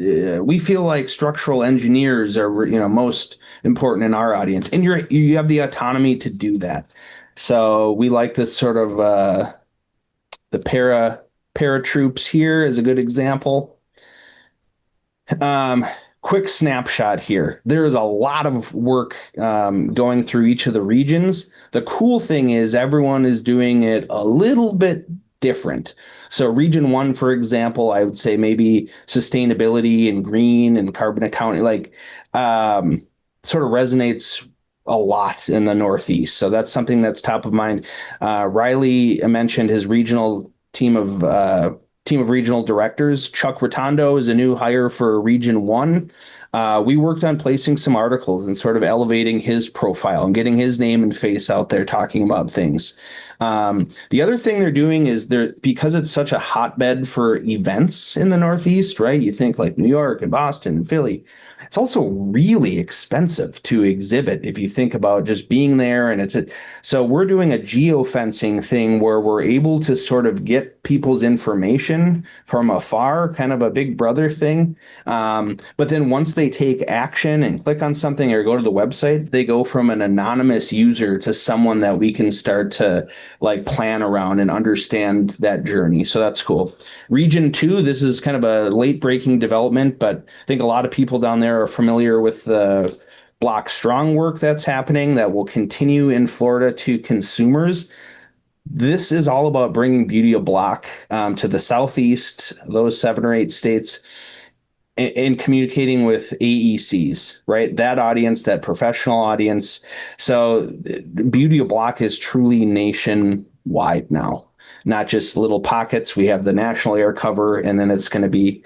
we feel like structural engineers are, most important in our audience. And you have the autonomy to do that. So we like this sort of the paratroops here is a good example. Quick snapshot here. There is a lot of work going through each of the regions. The cool thing is everyone is doing it a little bit different. So region 1, for example, I would say maybe sustainability and green and carbon accounting, like sort of resonates a lot in the Northeast. So that's something that's top of mind. Riley mentioned his regional team of regional directors. Chuck Rotondo is a new hire for Region 1. We worked on placing some articles and sort of elevating his profile and getting his name and face out there talking about things. The other thing they're doing is because it's such a hotbed for events in the Northeast, right? You think like New York and Boston and Philly. It's also really expensive to exhibit if you think about just being there. And so we're doing a geofencing thing where we're able to sort of get people's information from afar, kind of a big brother thing. But then once they take action and click on something or go to the website, they go from an anonymous user to someone that we can start to like plan around and understand that journey. So that's cool. Region 2, this is kind of a late breaking development, but I think a lot of people down there are familiar with the Block Strong work that's happening that will continue in Florida to consumers. This is all about bringing Beauty of Block to the Southeast, those 7 or 8 states, and communicating with AECs, right? That audience, that professional audience. So Beauty of Block is truly nationwide now, not just little pockets. We have the national air cover, and then it's going to be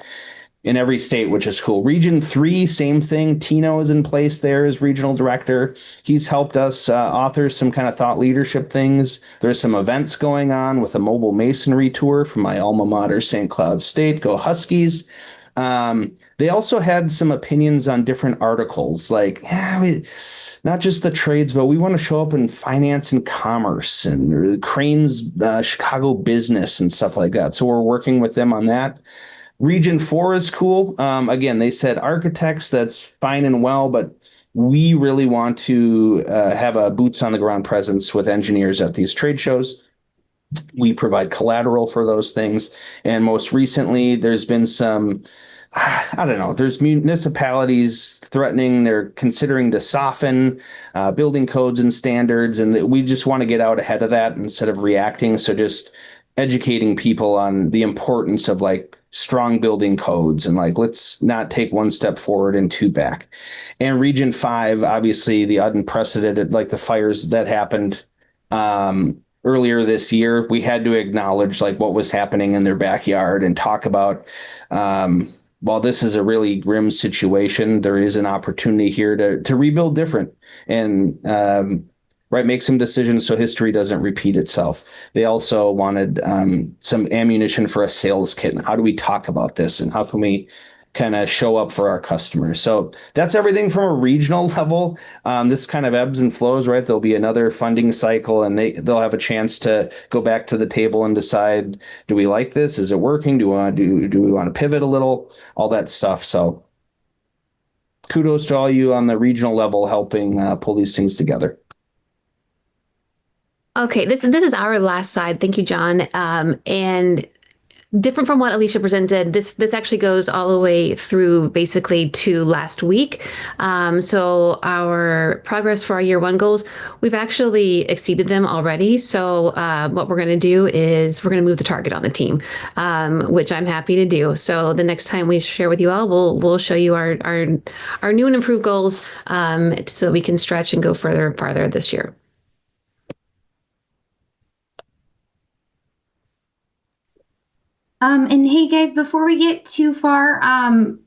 in every state, which is cool. Region 3, same thing. Tino is in place there as regional director. He's helped us author some kind of thought leadership things. There's some events going on with a mobile masonry tour from my alma mater, St. Cloud State. Go Huskies. They also had some opinions on different articles, like not just the trades, but we want to show up in finance and commerce and Crane's Chicago business and stuff like that. So we're working with them on that. Region 4 is cool. Again, they said architects, that's fine and well, but we really want to have a boots on the ground presence with engineers at these trade shows. We provide collateral for those things. And most recently, there's been some, I don't know, there's municipalities threatening, they're considering to soften building codes and standards. And we just want to get out ahead of that instead of reacting. So just educating people on the importance of like strong building codes and like, let's not take one step forward and 2 back. And Region 5, obviously the unprecedented, like the fires that happened earlier this year, we had to acknowledge like what was happening in their backyard and talk about, while this is a really grim situation, there is an opportunity here to rebuild different and right, make some decisions so history doesn't repeat itself. They also wanted some ammunition for a sales kit. How do we talk about this and how can we kind of show up for our customers? So that's everything from a regional level. This kind of ebbs and flows, right? There'll be another funding cycle and they'll have a chance to go back to the table and decide, do we like this? Is it working? Do we want to pivot a little? All that stuff. So kudos to all you on the regional level helping pull these things together.
Okay, this is our last slide. Thank you, John. And different from what Alicia presented, this actually goes all the way through basically to last week. So our progress for our year 1 goals, we've actually exceeded them already. So what we're going to do is we're going to move the target on the team, which I'm happy to do. So the next time we share with you all, we'll show you our new and improved goals so we can stretch and go further and farther this year.
And hey guys, before we get too far,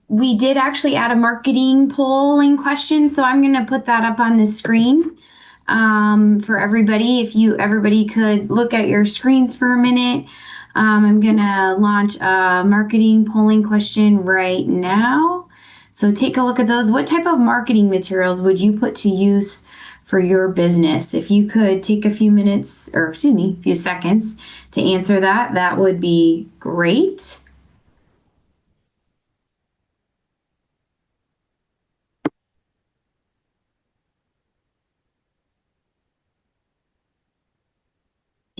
we did actually add a marketing polling question, so I'm going to put that up on the screen for everybody. If everybody could look at your screens for a minute, I'm going to launch a marketing polling question right now. So take a look at those. What type of marketing materials would you put to use for your business? If you could take a few minutes, or excuse me, a few seconds to answer that, that would be great.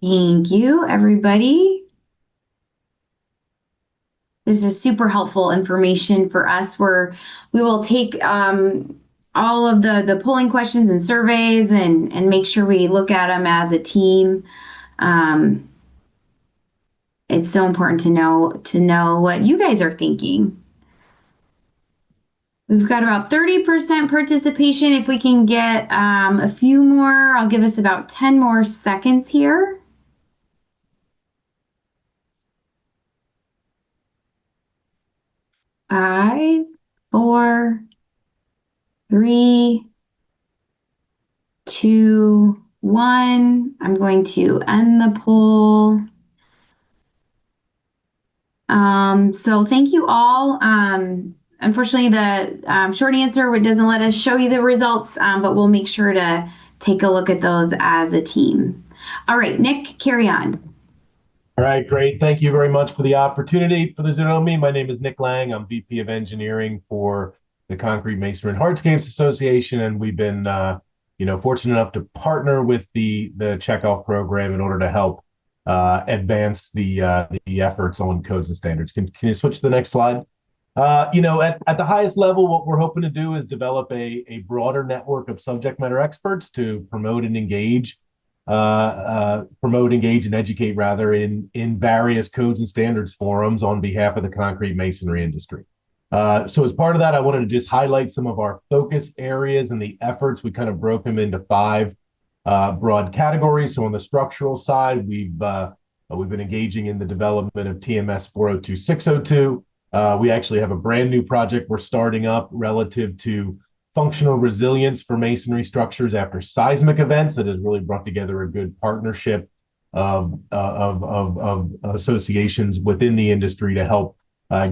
Thank you, everybody. This is super helpful information for us, where we will take all of the polling questions and surveys and make sure we look at them as a team. It's so important to know what you guys are thinking. We've got about 30% participation. If we can get a few more, I'll give us about 10 more seconds here. Five, four, three, two, one. I'm going to end the poll. So thank you all unfortunately, the short answer doesn't let us show you the results, but we'll make sure to take a look at those as a team. All right, Nick, carry on.
All right, great. Thank you very much for the opportunity. For those who know me, my name is Nick Lang. I'm VP of Engineering for the Concrete Masonry and Hardscapes Association, and we've been, fortunate enough to partner with the Checkoff program in order to help advance the efforts on codes and standards. Can you switch to the next slide? At the highest level, what we're hoping to do is develop a broader network of subject matter experts to promote and engage and educate rather in various codes and standards forums on behalf of the concrete masonry industry. So as part of that, I wanted to just highlight some of our focus areas and the efforts. We kind of broke them into 5 broad categories. So on the structural side, we've been engaging in the development of TMS 402-602. We actually have a brand new project we're starting up relative to functional resilience for masonry structures after seismic events that has really brought together a good partnership of associations within the industry to help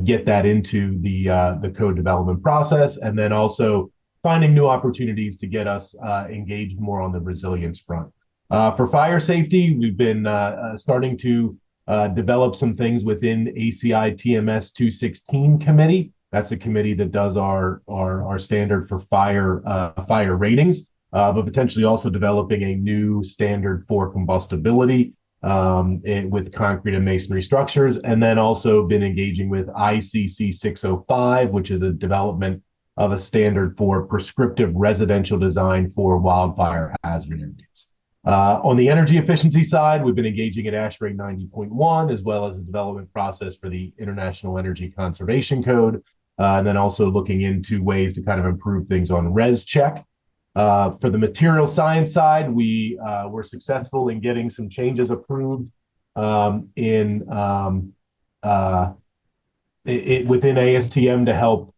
get that into the code development process, and then also finding new opportunities to get us engaged more on the resilience front. For fire safety, we've been starting to develop some things within ACI TMS 216 committee. That's a committee that does our standard for fire ratings, but potentially also developing a new standard for combustibility with concrete and masonry structures, and then also been engaging with ICC 605, which is a development of a standard for prescriptive residential design for wildfire hazard areas. On the energy efficiency side, we've been engaging at ASHRAE 90.1, as well as a development process for the International Energy Conservation Code, and then also looking into ways to kind of improve things on res check. For the material science side, we were successful in getting some changes approved within ASTM to help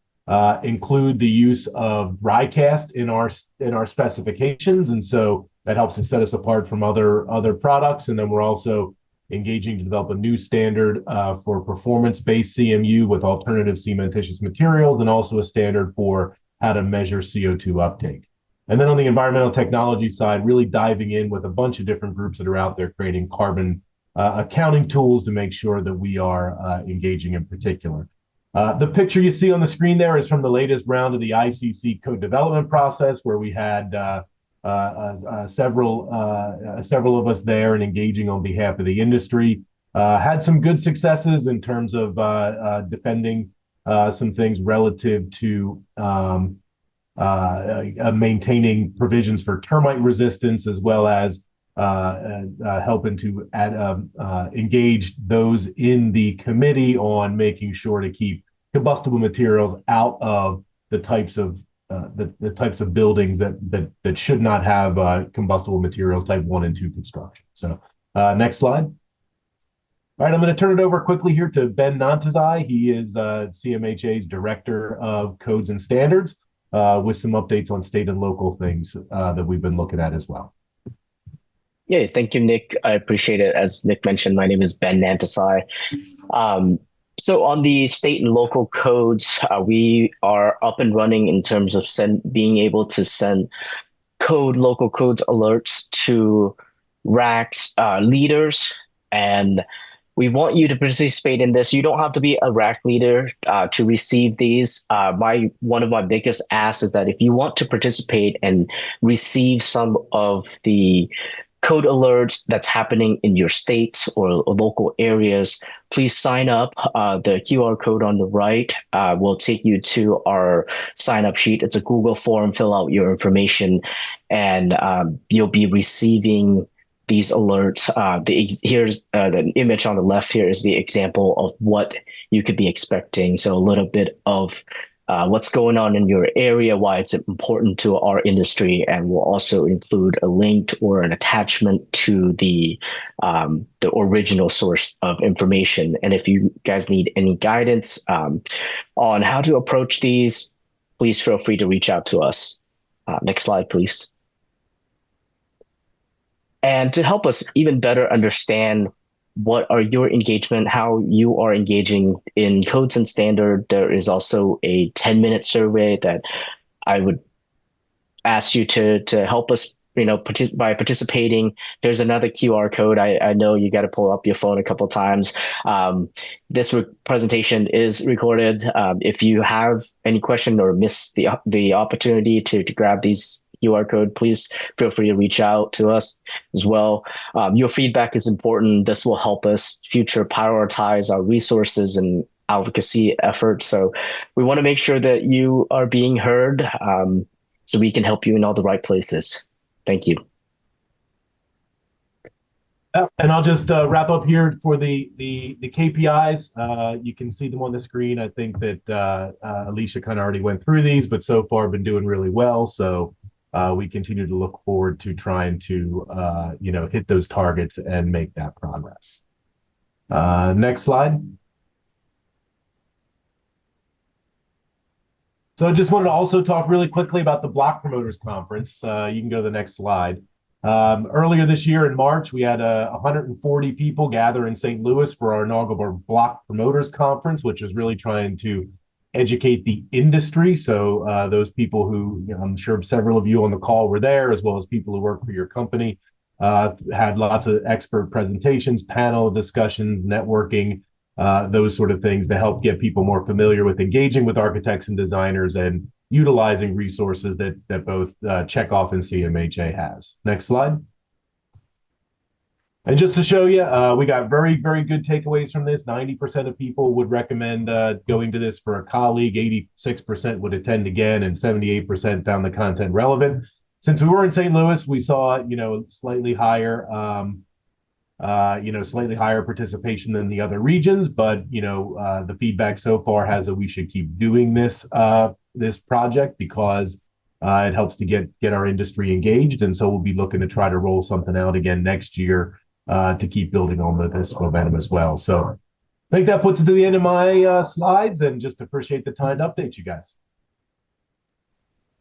include the use of RICAST in our specifications, and so that helps to set us apart from other products. And then we're also engaging to develop a new standard for performance-based CMU with alternative cementitious materials, and also a standard for how to measure CO2 uptake. And then on the environmental technology side, really diving in with a bunch of different groups that are out there creating carbon accounting tools to make sure that we are engaging in particular. The picture you see on the screen there is from the latest round of the ICC code development process, where we had several of us there and engaging on behalf of the industry. Had some good successes in terms of defending some things relative to maintaining provisions for termite resistance, as well as helping to engage those in the committee on making sure to keep combustible materials out of the types of buildings that should not have combustible materials type 1 and 2 construction. So next slide. All right, I'm going to turn it over quickly here to Ben Nantazai. He is CMHA's Director of Codes and Standards, with some updates on state and local things that we've been looking at as well.
Yeah, thank you, Nick. I appreciate it. As Nick mentioned, my name is Ben Nantazai. So on the state and local codes, we are up and running in terms of being able to send local codes alerts to RACs leaders, and we want you to participate in this. You don't have to be a RAC leader to receive these. One of my biggest asks is that if you want to participate and receive some of the code alerts that's happening in your state or local areas, please sign up. The QR code on the right will take you to our sign up sheet. It's a Google form. Fill out your information, and you'll be receiving these alerts. Here's the image on the left. Here is the example of what you could be expecting. So a little bit of what's going on in your area, why it's important to our industry, and we'll also include a link or an attachment to the original source of information. And if you guys need any guidance on how to approach these, please feel free to reach out to us. Next slide, please. And to help us even better understand what are your engagement, how you are engaging in codes and standard. There is also a 10-minute survey that I would ask you to help us, by participating. There's another QR code. I know you got to pull up your phone a couple of times. This presentation is recorded. If you have any question or miss the opportunity to grab these QR code, please feel free to reach out to us as well. Your feedback is important. This will help us future prioritize our resources and advocacy efforts. So we want to make sure that you are being heard, so we can help you in all the right places. Thank you.
And I'll just wrap up here for the KPIs. You can see them on the screen. I think that Alicia kind of already went through these, but so far been doing really well. So we continue to look forward to trying to hit those targets and make that progress. Next slide. So I just wanted to also talk really quickly about the Block Promoters Conference. You can go to the next slide. Earlier this year in March, we had 140 people gather in St. Louis for our inaugural Block Promoters Conference, which is really trying to educate the industry. So those people who, I'm sure several of you on the call were there, as well as people who work for your company, had lots of expert presentations, panel discussions, networking, those sort of things to help get people more familiar with engaging with architects and designers and utilizing resources that both Checkoff and CMHA has. Next slide. And just to show you, we got very, very good takeaways from this. 90% of people would recommend going to this for a colleague, 86% would attend again, and 78% found the content relevant. Since we were in St. Louis, we saw, slightly higher participation than the other regions, but the feedback so far has that we should keep doing this project because it helps to get our industry engaged, and so we'll be looking to try to roll something out again next year to keep building on this momentum as well. So I think that puts it to the end of my slides, and just appreciate the time to update you guys.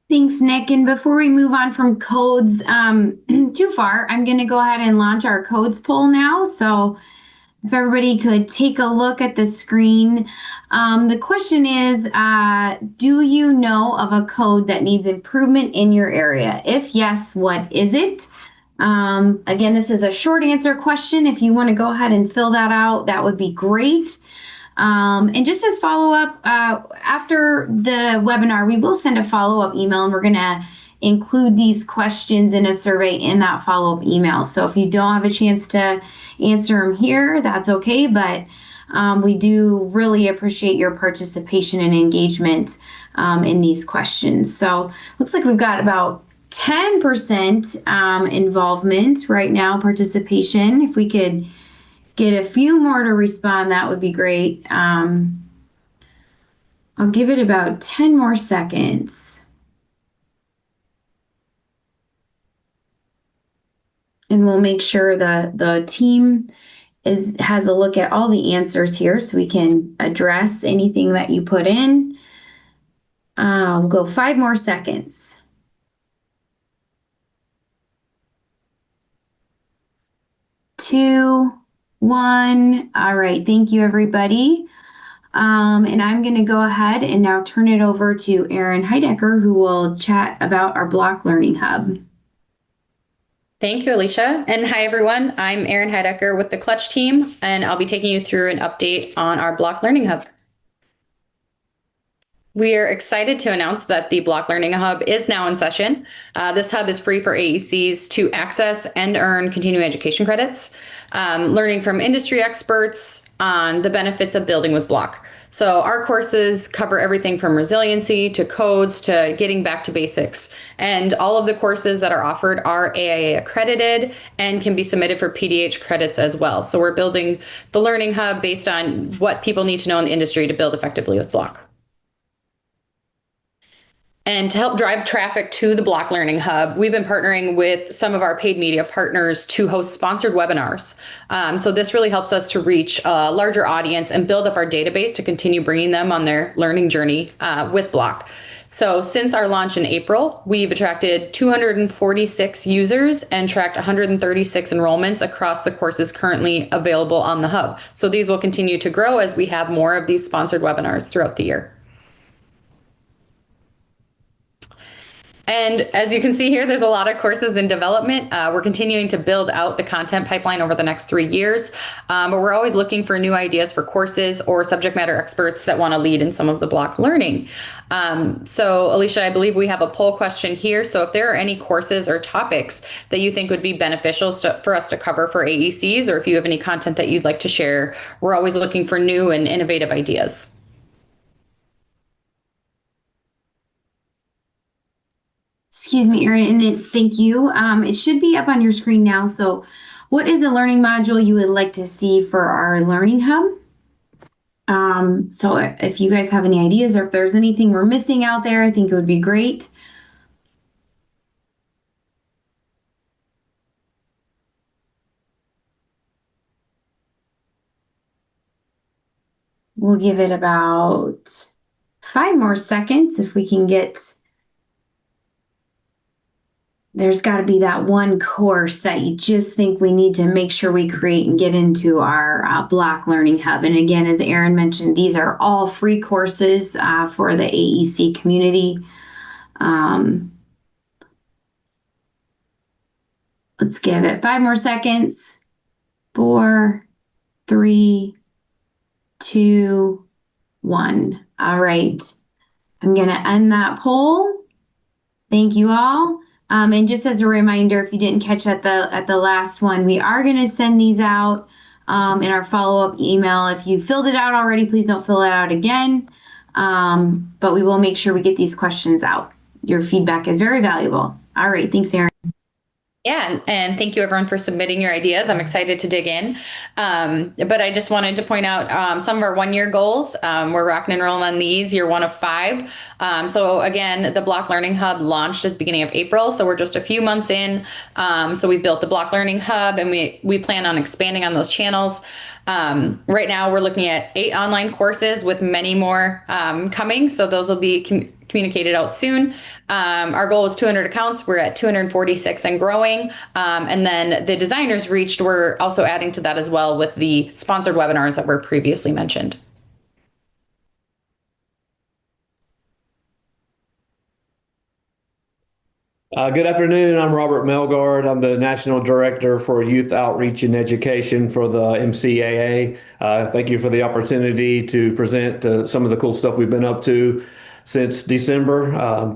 Thanks, Nick. And before we move on from codes too far, I'm going to go ahead and launch our codes poll now. So if everybody could take a look at the screen. The question is, do you know of a code that needs improvement in your area? If yes, what is it? Again, this is a short answer question. If you want to go ahead and fill that out, that would be great. And just as follow-up, after the webinar, we will send a follow-up email, and we're going to include these questions in a survey in that follow-up email. So if you don't have a chance to answer them here, that's okay, but we do really appreciate your participation and engagement in these questions. So looks like we've got about 10% involvement right now, participation. If we could get a few more to respond, that would be great. I'll give it about 10 more seconds. And we'll make sure that the team has a look at all the answers here so we can address anything that you put in. We'll go 5 more seconds. 2, 1. All right. Thank you, everybody. And I'm going to go ahead and now turn it over to Erin Heidecker, who will chat about our Block Learning Hub.
Thank you, Alicia. And hi, everyone. I'm Erin Heidecker with the Clutch team, and I'll be taking you through an update on our Block Learning Hub. We are excited to announce that the Block Learning Hub is now in session. This hub is free for AECs to access and earn continuing education credits, learning from industry experts on the benefits of building with Block. So our courses cover everything from resiliency to codes to getting back to basics. And all of the courses that are offered are AIA accredited and can be submitted for PDH credits as well. So we're building the Learning Hub based on what people need to know in the industry to build effectively with Block. And to help drive traffic to the Block Learning Hub, we've been partnering with some of our paid media partners to host sponsored webinars. So this really helps us to reach a larger audience and build up our database to continue bringing them on their learning journey with Block. So since our launch in April, we've attracted 246 users and tracked 136 enrollments across the courses currently available on the hub. So these will continue to grow as we have more of these sponsored webinars throughout the year. And as you can see here, there's a lot of courses in development. We're continuing to build out the content pipeline over the next 3 years, but we're always looking for new ideas for courses or subject matter experts that want to lead in some of the block learning. So Alicia, I believe we have a poll question here. So if there are any courses or topics that you think would be beneficial for us to cover for AECs, or if you have any content that you'd like to share, we're always looking for new and innovative ideas.
Excuse me, Erin, and thank you. It should be up on your screen now. So what is the learning module you would like to see for our learning hub? So if you guys have any ideas or if there's anything we're missing out there, I think it would be great. We'll give it about 5 more seconds if we can get. There's got to be that one course that you just think we need to make sure we create and get into our block learning hub. And again, as Erin mentioned, these are all free courses for the AEC community. Let's give it 5 more seconds. 4, 3, 2, 1. All right. I'm going to end that poll. Thank you all. And just as a reminder, if you didn't catch at the last one, we are going to send these out in our follow-up email. If you filled it out already, please don't fill it out again. But we will make sure we get these questions out. Your feedback is very valuable. All right. Thanks, Erin.
Yeah, and thank you everyone for submitting your ideas. I'm excited to dig in. But I just wanted to point out some of our 1-year goals. We're rocking and rolling on these, year 1 of 5. So again, the Block Learning Hub launched at the beginning of April. So we're just a few months in. So we built the Block Learning Hub and we plan on expanding on those channels. Right now we're looking at 8 online courses with many more coming. So those will be communicated out soon. Our goal is 200 accounts. We're at 246 and growing. And then the designers reached, we're also adding to that as well with the sponsored webinars that were previously mentioned.
Good afternoon. I'm Robert Melgard. I'm the National Director for Youth Outreach and Education for the MCAA. Thank you for the opportunity to present some of the cool stuff we've been up to since December.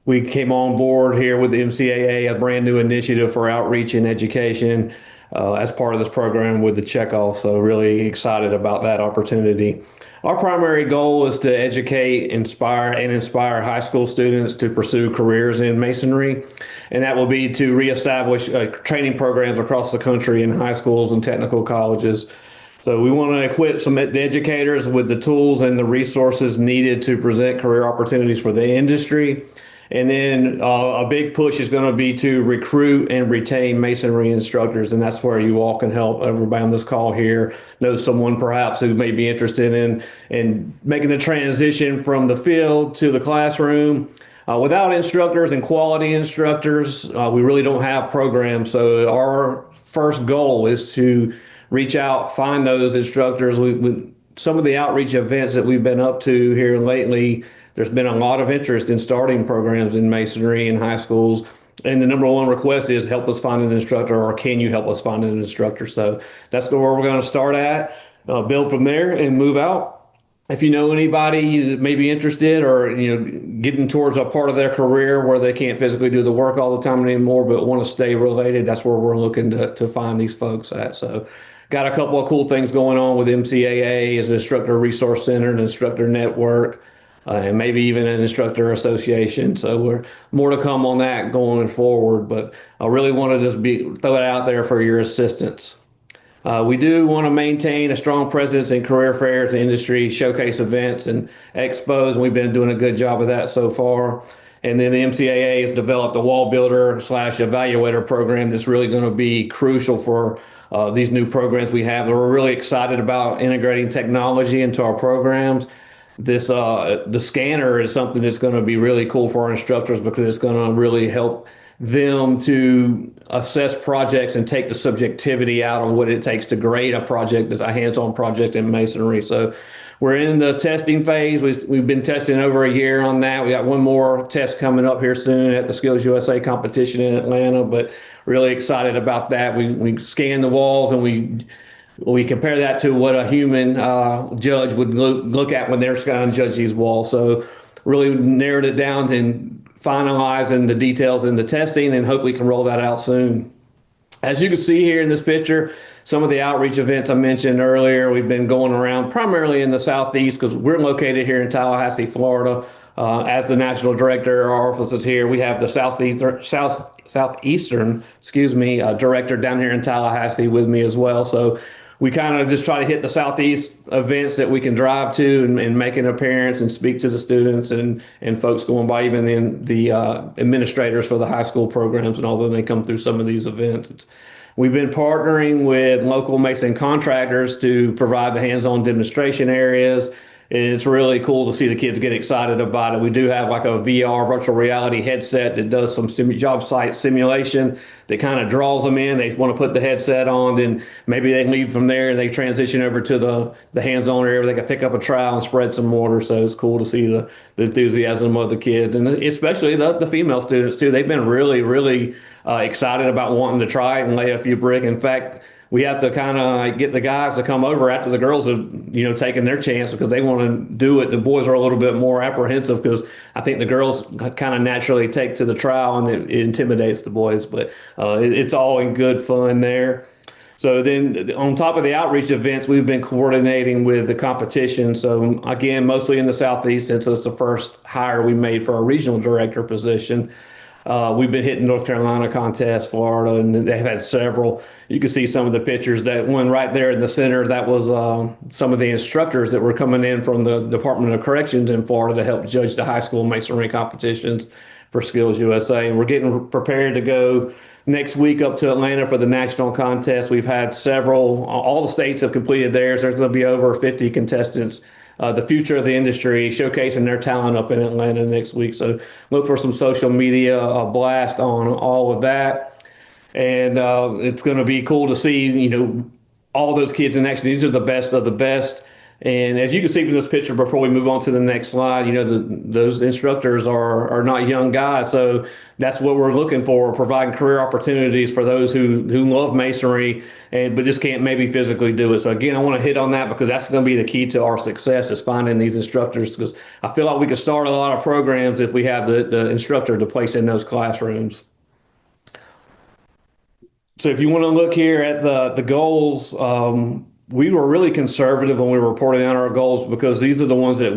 We came on board here with the MCAA, a brand new initiative for outreach and education as part of this program with the Checkoff. So really excited about that opportunity. Our primary goal is to educate, inspire high school students to pursue careers in masonry. And that will be to reestablish training programs across the country in high schools and technical colleges. So we want to equip the educators with the tools and the resources needed to present career opportunities for the industry. And then a big push is going to be to recruit and retain masonry instructors. And that's where you all can help. Everybody on this call here knows someone perhaps who may be interested in making the transition from the field to the classroom. Without instructors and quality instructors, we really don't have programs. So our first goal is to reach out, find those instructors. With some of the outreach events that we've been up to here lately, there's been a lot of interest in starting programs in masonry in high schools. And the number one request is help us find an instructor, or can you help us find an instructor? So that's where we're going to start at, build from there and move out. If you know anybody that may be interested or getting towards a part of their career where they can't physically do the work all the time anymore, but want to stay related, that's where we're looking to find these folks at. So got a couple of cool things going on with MCAA as an instructor resource center and instructor network. And maybe even an instructor association. So we're more to come on that going forward, but I really want to just throw it out there for your assistance. We do want to maintain a strong presence in career fairs, industry showcase events, and expos, and we've been doing a good job of that so far. And then the MCAA has developed a wall builder / evaluator program that's really going to be crucial for these new programs we have. We're really excited about integrating technology into our programs. the scanner is something that's going to be really cool for our instructors because it's going to really help them to assess projects and take the subjectivity out on what it takes to grade a project that's a hands-on project in masonry. So we're in the testing phase. We've been testing over a year on that. We got one more test coming up here soon at the Skills USA competition in Atlanta, but really excited about that. We scan the walls and we compare that to what a human judge would look at when they're going to judge these walls. So really narrowed it down and finalizing the details in the testing, and hope we can roll that out soon. As you can see here in this picture, some of the outreach events I mentioned earlier, we've been going around primarily in the Southeast because we're located here in Tallahassee, Florida. As the national director, our office is here. We have the Southeastern, director down here in Tallahassee with me as well. So we kind of just try to hit the Southeast events that we can drive to and make an appearance and speak to the students and folks going by, even the administrators for the high school programs and all that, they come through some of these events. We've been partnering with local mason contractors to provide the hands-on demonstration areas. It's really cool to see the kids get excited about it. We do have like a VR virtual reality headset that does some job site simulation that kind of draws them in. They want to put the headset on, then maybe they leave from there and they transition over to the hands-on area where they can pick up a trowel and spread some mortar. So it's cool to see the enthusiasm of the kids, and especially the female students too. They've been really excited about wanting to try it and lay a few brick. In fact, we have to kind of get the guys to come over after the girls have, taken their chance because they want to do it. The boys are a little bit more apprehensive because I think the girls kind of naturally take to the trowel and it intimidates the boys, but it's all in good fun there. So then on top of the outreach events, we've been coordinating with the competition. So again, mostly in the Southeast, since it's the first hire we made for our regional director position. We've been hitting North Carolina contests, Florida, and they've had several. You can see some of the pictures. That one right there in the center, that was some of the instructors that were coming in from the Department of Corrections in Florida to help judge the high school masonry competitions for Skills USA. And we're getting prepared to go next week up to Atlanta for the national contest. We've had several, all the states have completed theirs. There's going to be over 50 contestants. The future of the industry, showcasing their talent up in Atlanta next week. So look for some social media blast on all of that. And it's going to be cool to see, all those kids in action. These are the best of the best. And as you can see from this picture, before we move on to the next slide, those instructors are not young guys. So that's what we're looking for, providing career opportunities for those who love masonry but just can't maybe physically do it. So again, I want to hit on that because that's going to be the key to our success, is finding these instructors, because I feel like we could start a lot of programs if we have the instructor to place in those classrooms. So if you want to look here at the goals, we were really conservative when we were reporting out our goals because these are the ones that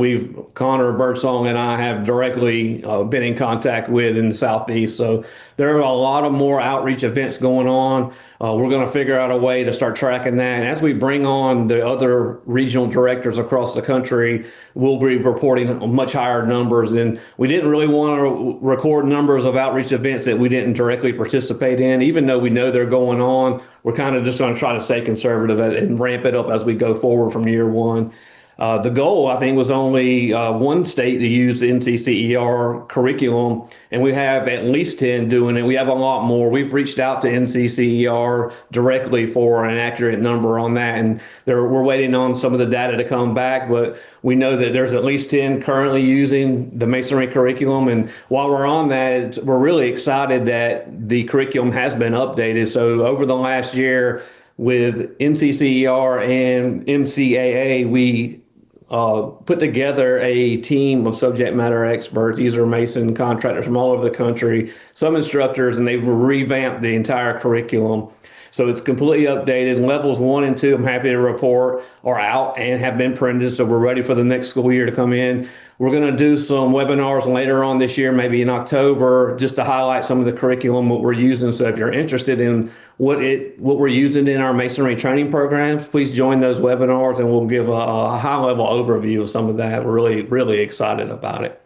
Connor Birdsong and I have directly been in contact with in the Southeast. So there are a lot of more outreach events going on. We're going to figure out a way to start tracking that. And as we bring on the other regional directors across the country, we'll be reporting much higher numbers. And we didn't really want to record numbers of outreach events that we didn't directly participate in, even though we know they're going on. We're kind of just going to try to stay conservative and ramp it up as we go forward from year one. The goal, I think, was only one state to use the NCCER curriculum, and we have at least 10 doing it. We have a lot more. We've reached out to NCCER directly for an accurate number on that, and we're waiting on some of the data to come back, but we know that there's at least 10 currently using the masonry curriculum. And while we're on that, we're really excited that the curriculum has been updated. So over the last year with NCCER and MCAA, we put together a team of subject matter experts. These are mason contractors from all over the country, some instructors, and they've revamped the entire curriculum. So it's completely updated. Levels 1 and 2, I'm happy to report, are out and have been printed. So we're ready for the next school year to come in. We're going to do some webinars later on this year, maybe in October, just to highlight some of the curriculum, what we're using. So if you're interested in what we're using in our masonry training programs, please join those webinars and we'll give a high-level overview of some of that. We're really, really excited about it.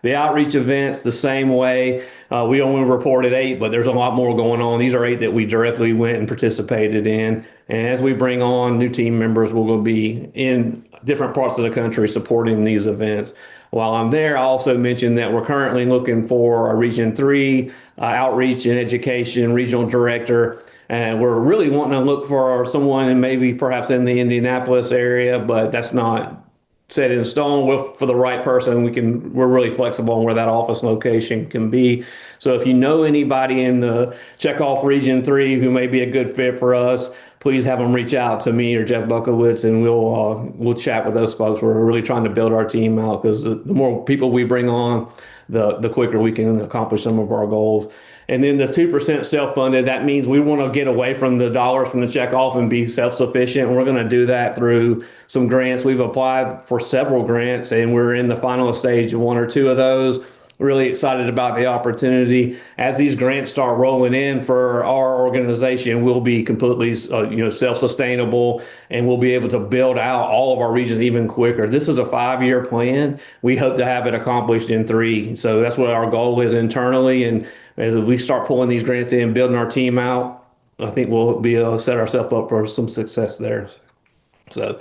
The outreach events, the same way. We only reported 8, but there's a lot more going on. These are 8 that we directly went and participated in. And as we bring on new team members, we're going to be in different parts of the country supporting these events. While I'm there, I also mentioned that we're currently looking for a Region 3 outreach and education regional director. And we're really wanting to look for someone and maybe perhaps in the Indianapolis area, but that's not set in stone. For the right person, we're really flexible on where that office location can be. So if you know anybody in the Checkoff Region 3 who may be a good fit for us, please have them reach out to me or Jeff Buckowitz, and we'll chat with those folks. We're really trying to build our team out, because the more people we bring on, the quicker we can accomplish some of our goals. And then the 2% self-funded, that means we want to get away from the dollars from the checkoff and be self-sufficient. And we're going to do that through some grants. We've applied for several grants, and we're in the final stage of 1 or 2 of those. Really excited about the opportunity. As these grants start rolling in for our organization, we'll be completely self-sustainable, and we'll be able to build out all of our regions even quicker. This is a 5-year plan. We hope to have it accomplished in 3. So that's what our goal is internally. And as we start pulling these grants in, building our team out, I think we'll be able to set ourselves up for some success there. So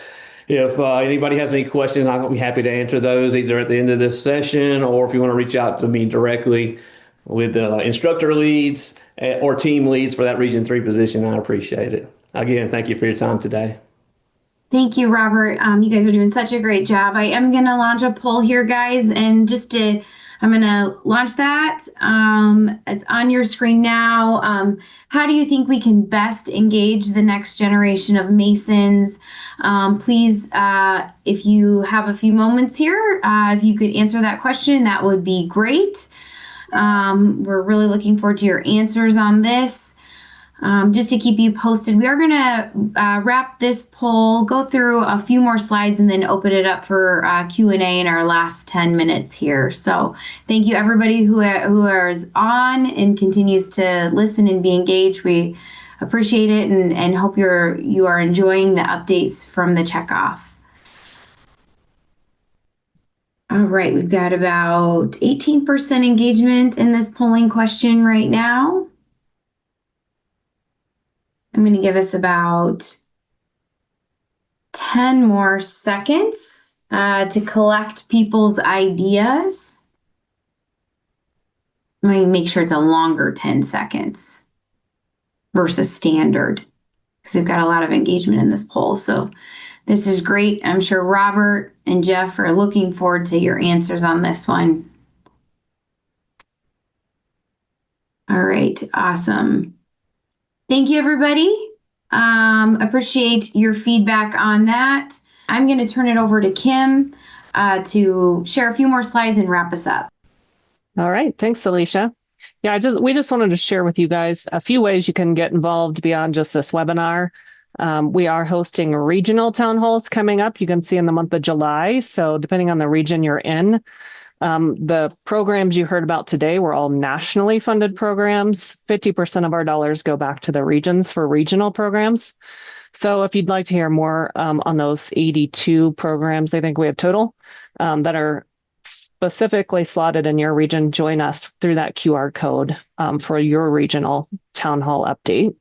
if anybody has any questions, I'll be happy to answer those either at the end of this session, or if you want to reach out to me directly with instructor leads or team leads for that Region 3 position, I appreciate it. Again, thank you for your time today.
Thank you, Robert. You guys are doing such a great job. I am going to launch a poll here, guys, and I'm going to launch that. It's on your screen now. How do you think we can best engage the next generation of Masons? Please, if you have a few moments here, if you could answer that question, that would be great. We're really looking forward to your answers on this. Just to keep you posted, we are going to wrap this poll, go through a few more slides, and then open it up for Q&A in our last 10 minutes here. So thank you, everybody who is on and continues to listen and be engaged. We appreciate it, and hope you are enjoying the updates from the Checkoff. All right, we've got about 18% engagement in this polling question right now. I'm going to give us about 10 more seconds to collect people's ideas. I'm going to make sure it's a longer 10 seconds versus standard, because we've got a lot of engagement in this poll. So this is great. I'm sure Robert and Jeff are looking forward to your answers on this one. All right, awesome. Thank you, everybody. Appreciate your feedback on that. I'm going to turn it over to Kim to share a few more slides and wrap us up.
All right. Thanks, Alicia. Yeah, we just wanted to share with you guys a few ways you can get involved beyond just this webinar. We are hosting regional town halls coming up. You can see in the month of July. So depending on the region you're in, the programs you heard about today were all nationally funded programs. 50% of our dollars go back to the regions for regional programs. So if you'd like to hear more on those 82 programs, I think we have total, that are specifically slotted in your region, join us through that QR code for your regional town hall update.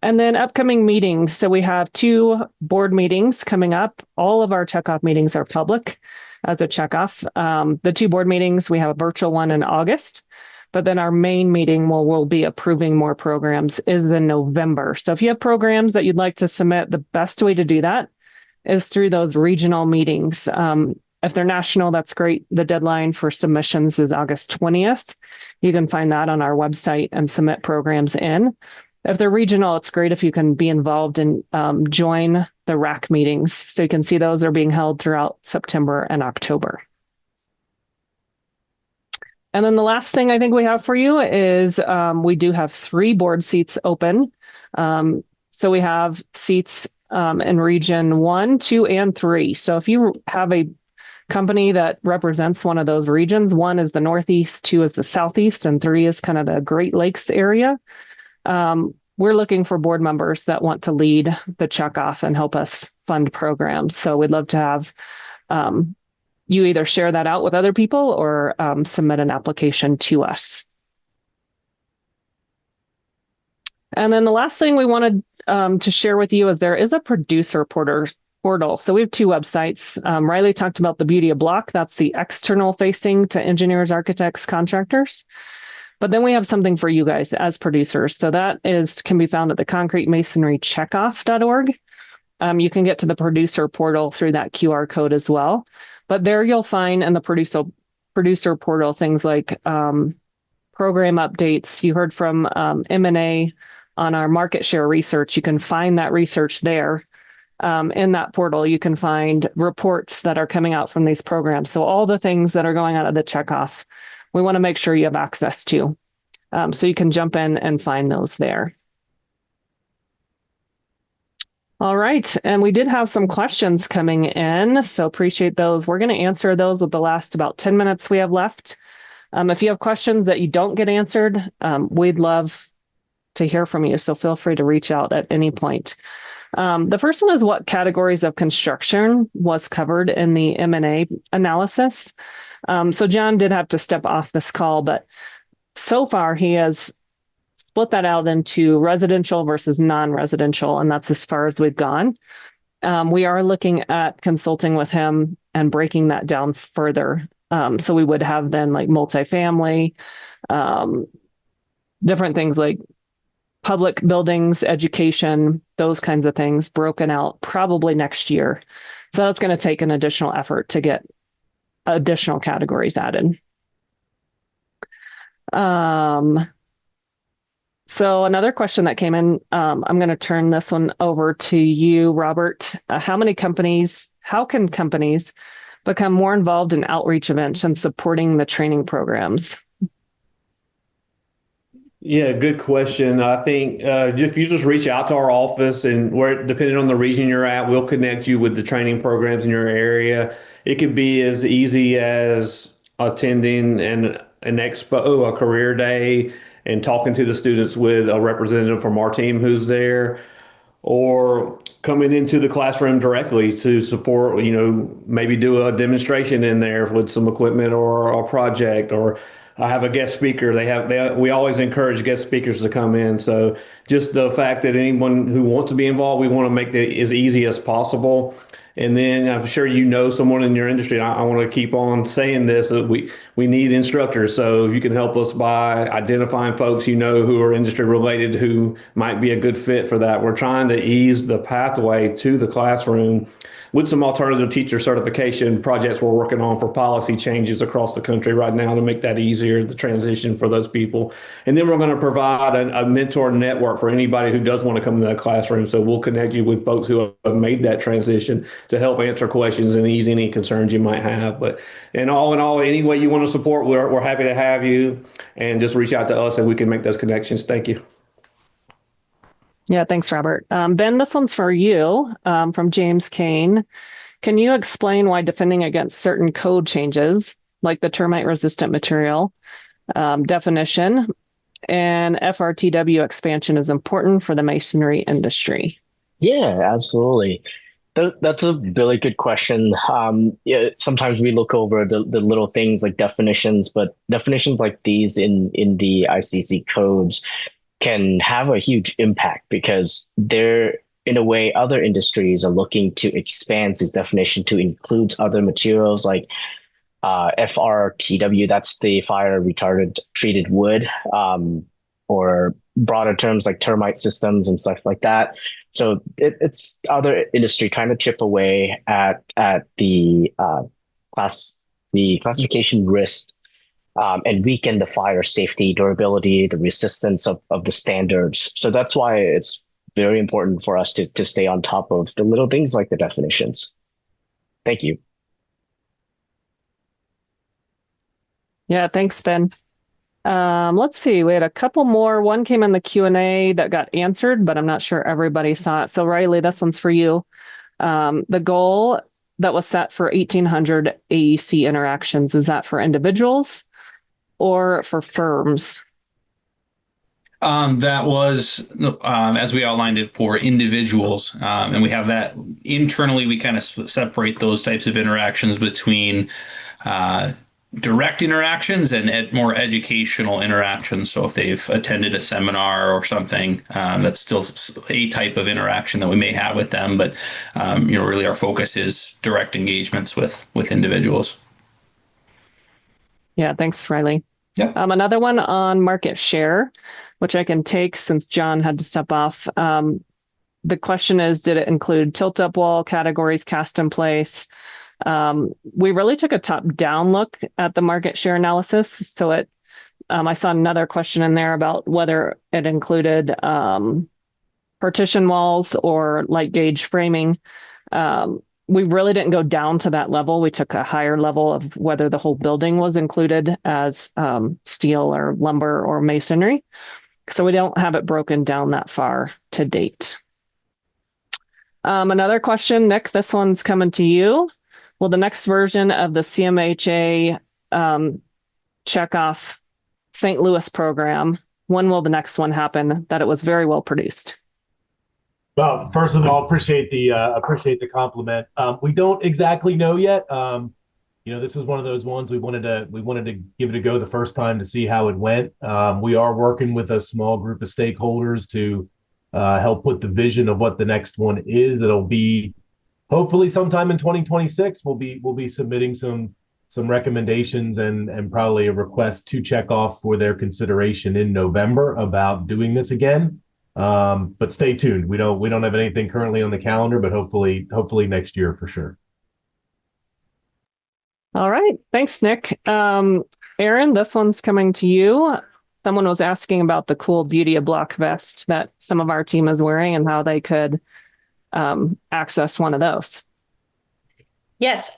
And then upcoming meetings. So we have 2 board meetings coming up. All of our Checkoff meetings are public as a Checkoff. The 2 board meetings, we have a virtual one in August, but then our main meeting where we'll be approving more programs is in November. So if you have programs that you'd like to submit, the best way to do that is through those regional meetings. If they're national, that's great. The deadline for submissions is August 20th. You can find that on our website and submit programs in. If they're regional, it's great if you can be involved and join the RAC meetings. So you can see those are being held throughout September and October. And then the last thing I think we have for you is we do have 3 board seats open. So we have seats in region 1, 2, and 3. So if you have a company that represents one of those regions, 1 is the Northeast, 2 is the Southeast, and 3 is kind of the Great Lakes area. We're looking for board members that want to lead the Checkoff and help us fund programs. So we'd love to have you either share that out with other people or submit an application to us. And then the last thing we wanted to share with you is there is a producer portal. So we have two websites. Riley talked about the Beauty of Block. That's the external facing to engineers, architects, contractors. But then we have something for you guys as producers. So that can be found at the concretemasonrycheckoff.org. You can get to the producer portal through that QR code as well. But there you'll find in the producer portal things like program updates. You heard from M&A on our market share research. You can find that research there. In that portal, you can find reports that are coming out from these programs. So all the things that are going out of the checkoff, we want to make sure you have access to. So you can jump in and find those there. All right. And we did have some questions coming in, so appreciate those. We're going to answer those with the last about 10 minutes we have left. If you have questions that you don't get answered, we'd love to hear from you. So feel free to reach out at any point. The first one is what categories of construction was covered in the M&A analysis. So John did have to step off this call, but so far he has split that out into residential versus non-residential, and that's as far as we've gone. We are looking at consulting with him and breaking that down further. So we would have then like multifamily, different things like public buildings, education, those kinds of things broken out probably next year. So that's going to take an additional effort to get additional categories added. So another question that came in, I'm going to turn this one over to you, Robert. How can companies become more involved in outreach events and supporting the training programs?
Yeah, good question. I think if you just reach out to our office, and depending on the region you're at, we'll connect you with the training programs in your area. It could be as easy as attending an expo, a career day, and talking to the students with a representative from our team who's there, or coming into the classroom directly to support, maybe do a demonstration in there with some equipment or a project, or I have a guest speaker. We always encourage guest speakers to come in. So just the fact that anyone who wants to be involved, we want to make it as easy as possible. And then I'm sure someone in your industry. I want to keep on saying this, that we need instructors. So if you can help us by identifying folks who are industry related who might be a good fit for that. We're trying to ease the pathway to the classroom with some alternative teacher certification projects we're working on for policy changes across the country right now to make that easier, the transition for those people. And then we're going to provide a mentor network for anybody who does want to come into that classroom. So we'll connect you with folks who have made that transition to help answer questions and ease any concerns you might have. But in all, any way you want to support, we're happy to have you, and just reach out to us and we can make those connections. Thank you.
Yeah, thanks, Robert. Ben, this one's for you from James Kane. Can you explain why defending against certain code changes, like the termite resistant material definition and FRTW expansion, is important for the masonry industry?
Yeah, absolutely. That's a really good question. Sometimes we look over the little things like definitions, but definitions like these in the ICC codes can have a huge impact because they're, in a way, other industries are looking to expand this definition to include other materials like FRTW, that's the fire retardant treated wood, or broader terms like termite systems and stuff like that. So it's other industry trying to chip away at the classification risk and weaken the fire safety, durability, the resistance of the standards. So that's why it's very important for us to stay on top of the little things like the definitions. Thank you.
Yeah, thanks, Ben. Let's see, we had a couple more. One came in the Q&A that got answered, but I'm not sure everybody saw it. So Riley, this one's for you. The goal that was set for 1,800 AEC interactions, is that for individuals or for firms?
That was, as we outlined it, for individuals. And we have that internally, we kind of separate those types of interactions between direct interactions and more educational interactions. So if they've attended a seminar or something, that's still a type of interaction that we may have with them. But, really our focus is direct engagements with individuals.
Yeah, thanks, Riley.
Yeah.
Another one on market share, which I can take since John had to step off. The question is, did it include tilt-up wall categories cast in place? We really took a top-down look at the market share analysis. So I saw another question in there about whether it included partition walls or light gauge framing. We really didn't go down to that level. We took a higher level of whether the whole building was included as steel or lumber or masonry. So we don't have it broken down that far to date. Another question, Nick, this one's coming to you. Will the next version of the CMHA Checkoff St. Louis program, when will the next one happen? That it was very well produced.
Well, first of all, appreciate the compliment. We don't exactly know yet. This is one of those ones we wanted to give it a go the first time to see how it went. We are working with a small group of stakeholders to help put the vision of what the next one is. It'll be hopefully sometime in 2026. We'll be submitting some recommendations and probably a request to Checkoff for their consideration in November about doing this again. But stay tuned. We don't have anything currently on the calendar, but hopefully next year for sure.
All right. Thanks, Nick. Aaron, this one's coming to you. Someone was asking about the cool Beauty of Block vest that some of our team is wearing and how they could access one of those.
Yes.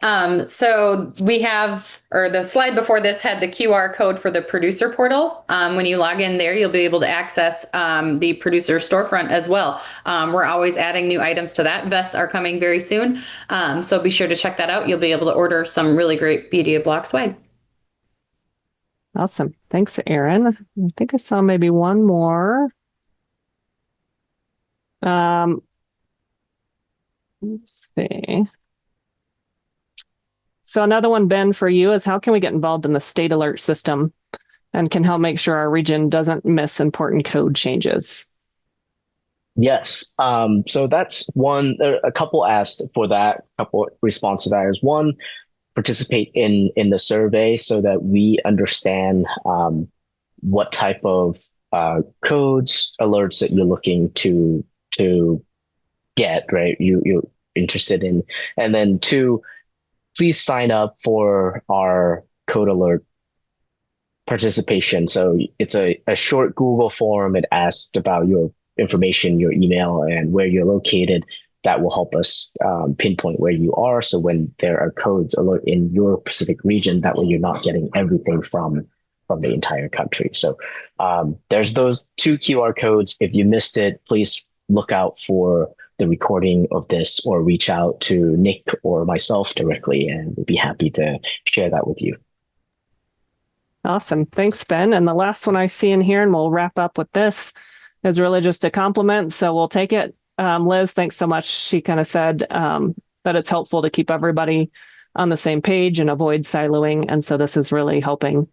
So we have, or the slide before this had the QR code for the producer portal. When you log in there, you'll be able to access the producer storefront as well. We're always adding new items to that. Vests are coming very soon. So be sure to check that out. You'll be able to order some really great Beauty of Block swag.
Awesome. Thanks, Aaron. I think I saw maybe one more. Let's see. So another one, Ben, for you is how can we get involved in the state alert system and can help make sure our region doesn't miss important code changes?
Yes. So that's one. There are a couple asked for that. A couple response to that is one, participate in the survey so that we understand what type of codes, alerts that you're looking to get, right? You're interested in, and then two, please sign up for our code alert participation. So it's a short Google form. It asks about your information, your email, and where you're located. That will help us pinpoint where you are. So when there are codes alert in your specific region, that way you're not getting everything from the entire country. So there's those two QR codes. If you missed it, please look out for the recording of this or reach out to Nick or myself directly, and we'd be happy to share that with you.
Awesome. Thanks, Ben. And the last one I see in here, and we'll wrap up with this, is really just a compliment. So we'll take it. Liz, thanks so much. She kind of said that it's helpful to keep everybody on the same page and avoid siloing. And so this is really helping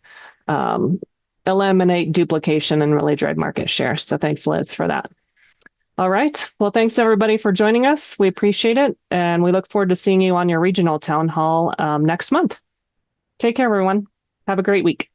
eliminate duplication and really drive market share. So thanks, Liz, for that. All right. Well, thanks everybody for joining us. We appreciate it. And we look forward to seeing you on your regional town hall next month. Take care, everyone. Have a great week.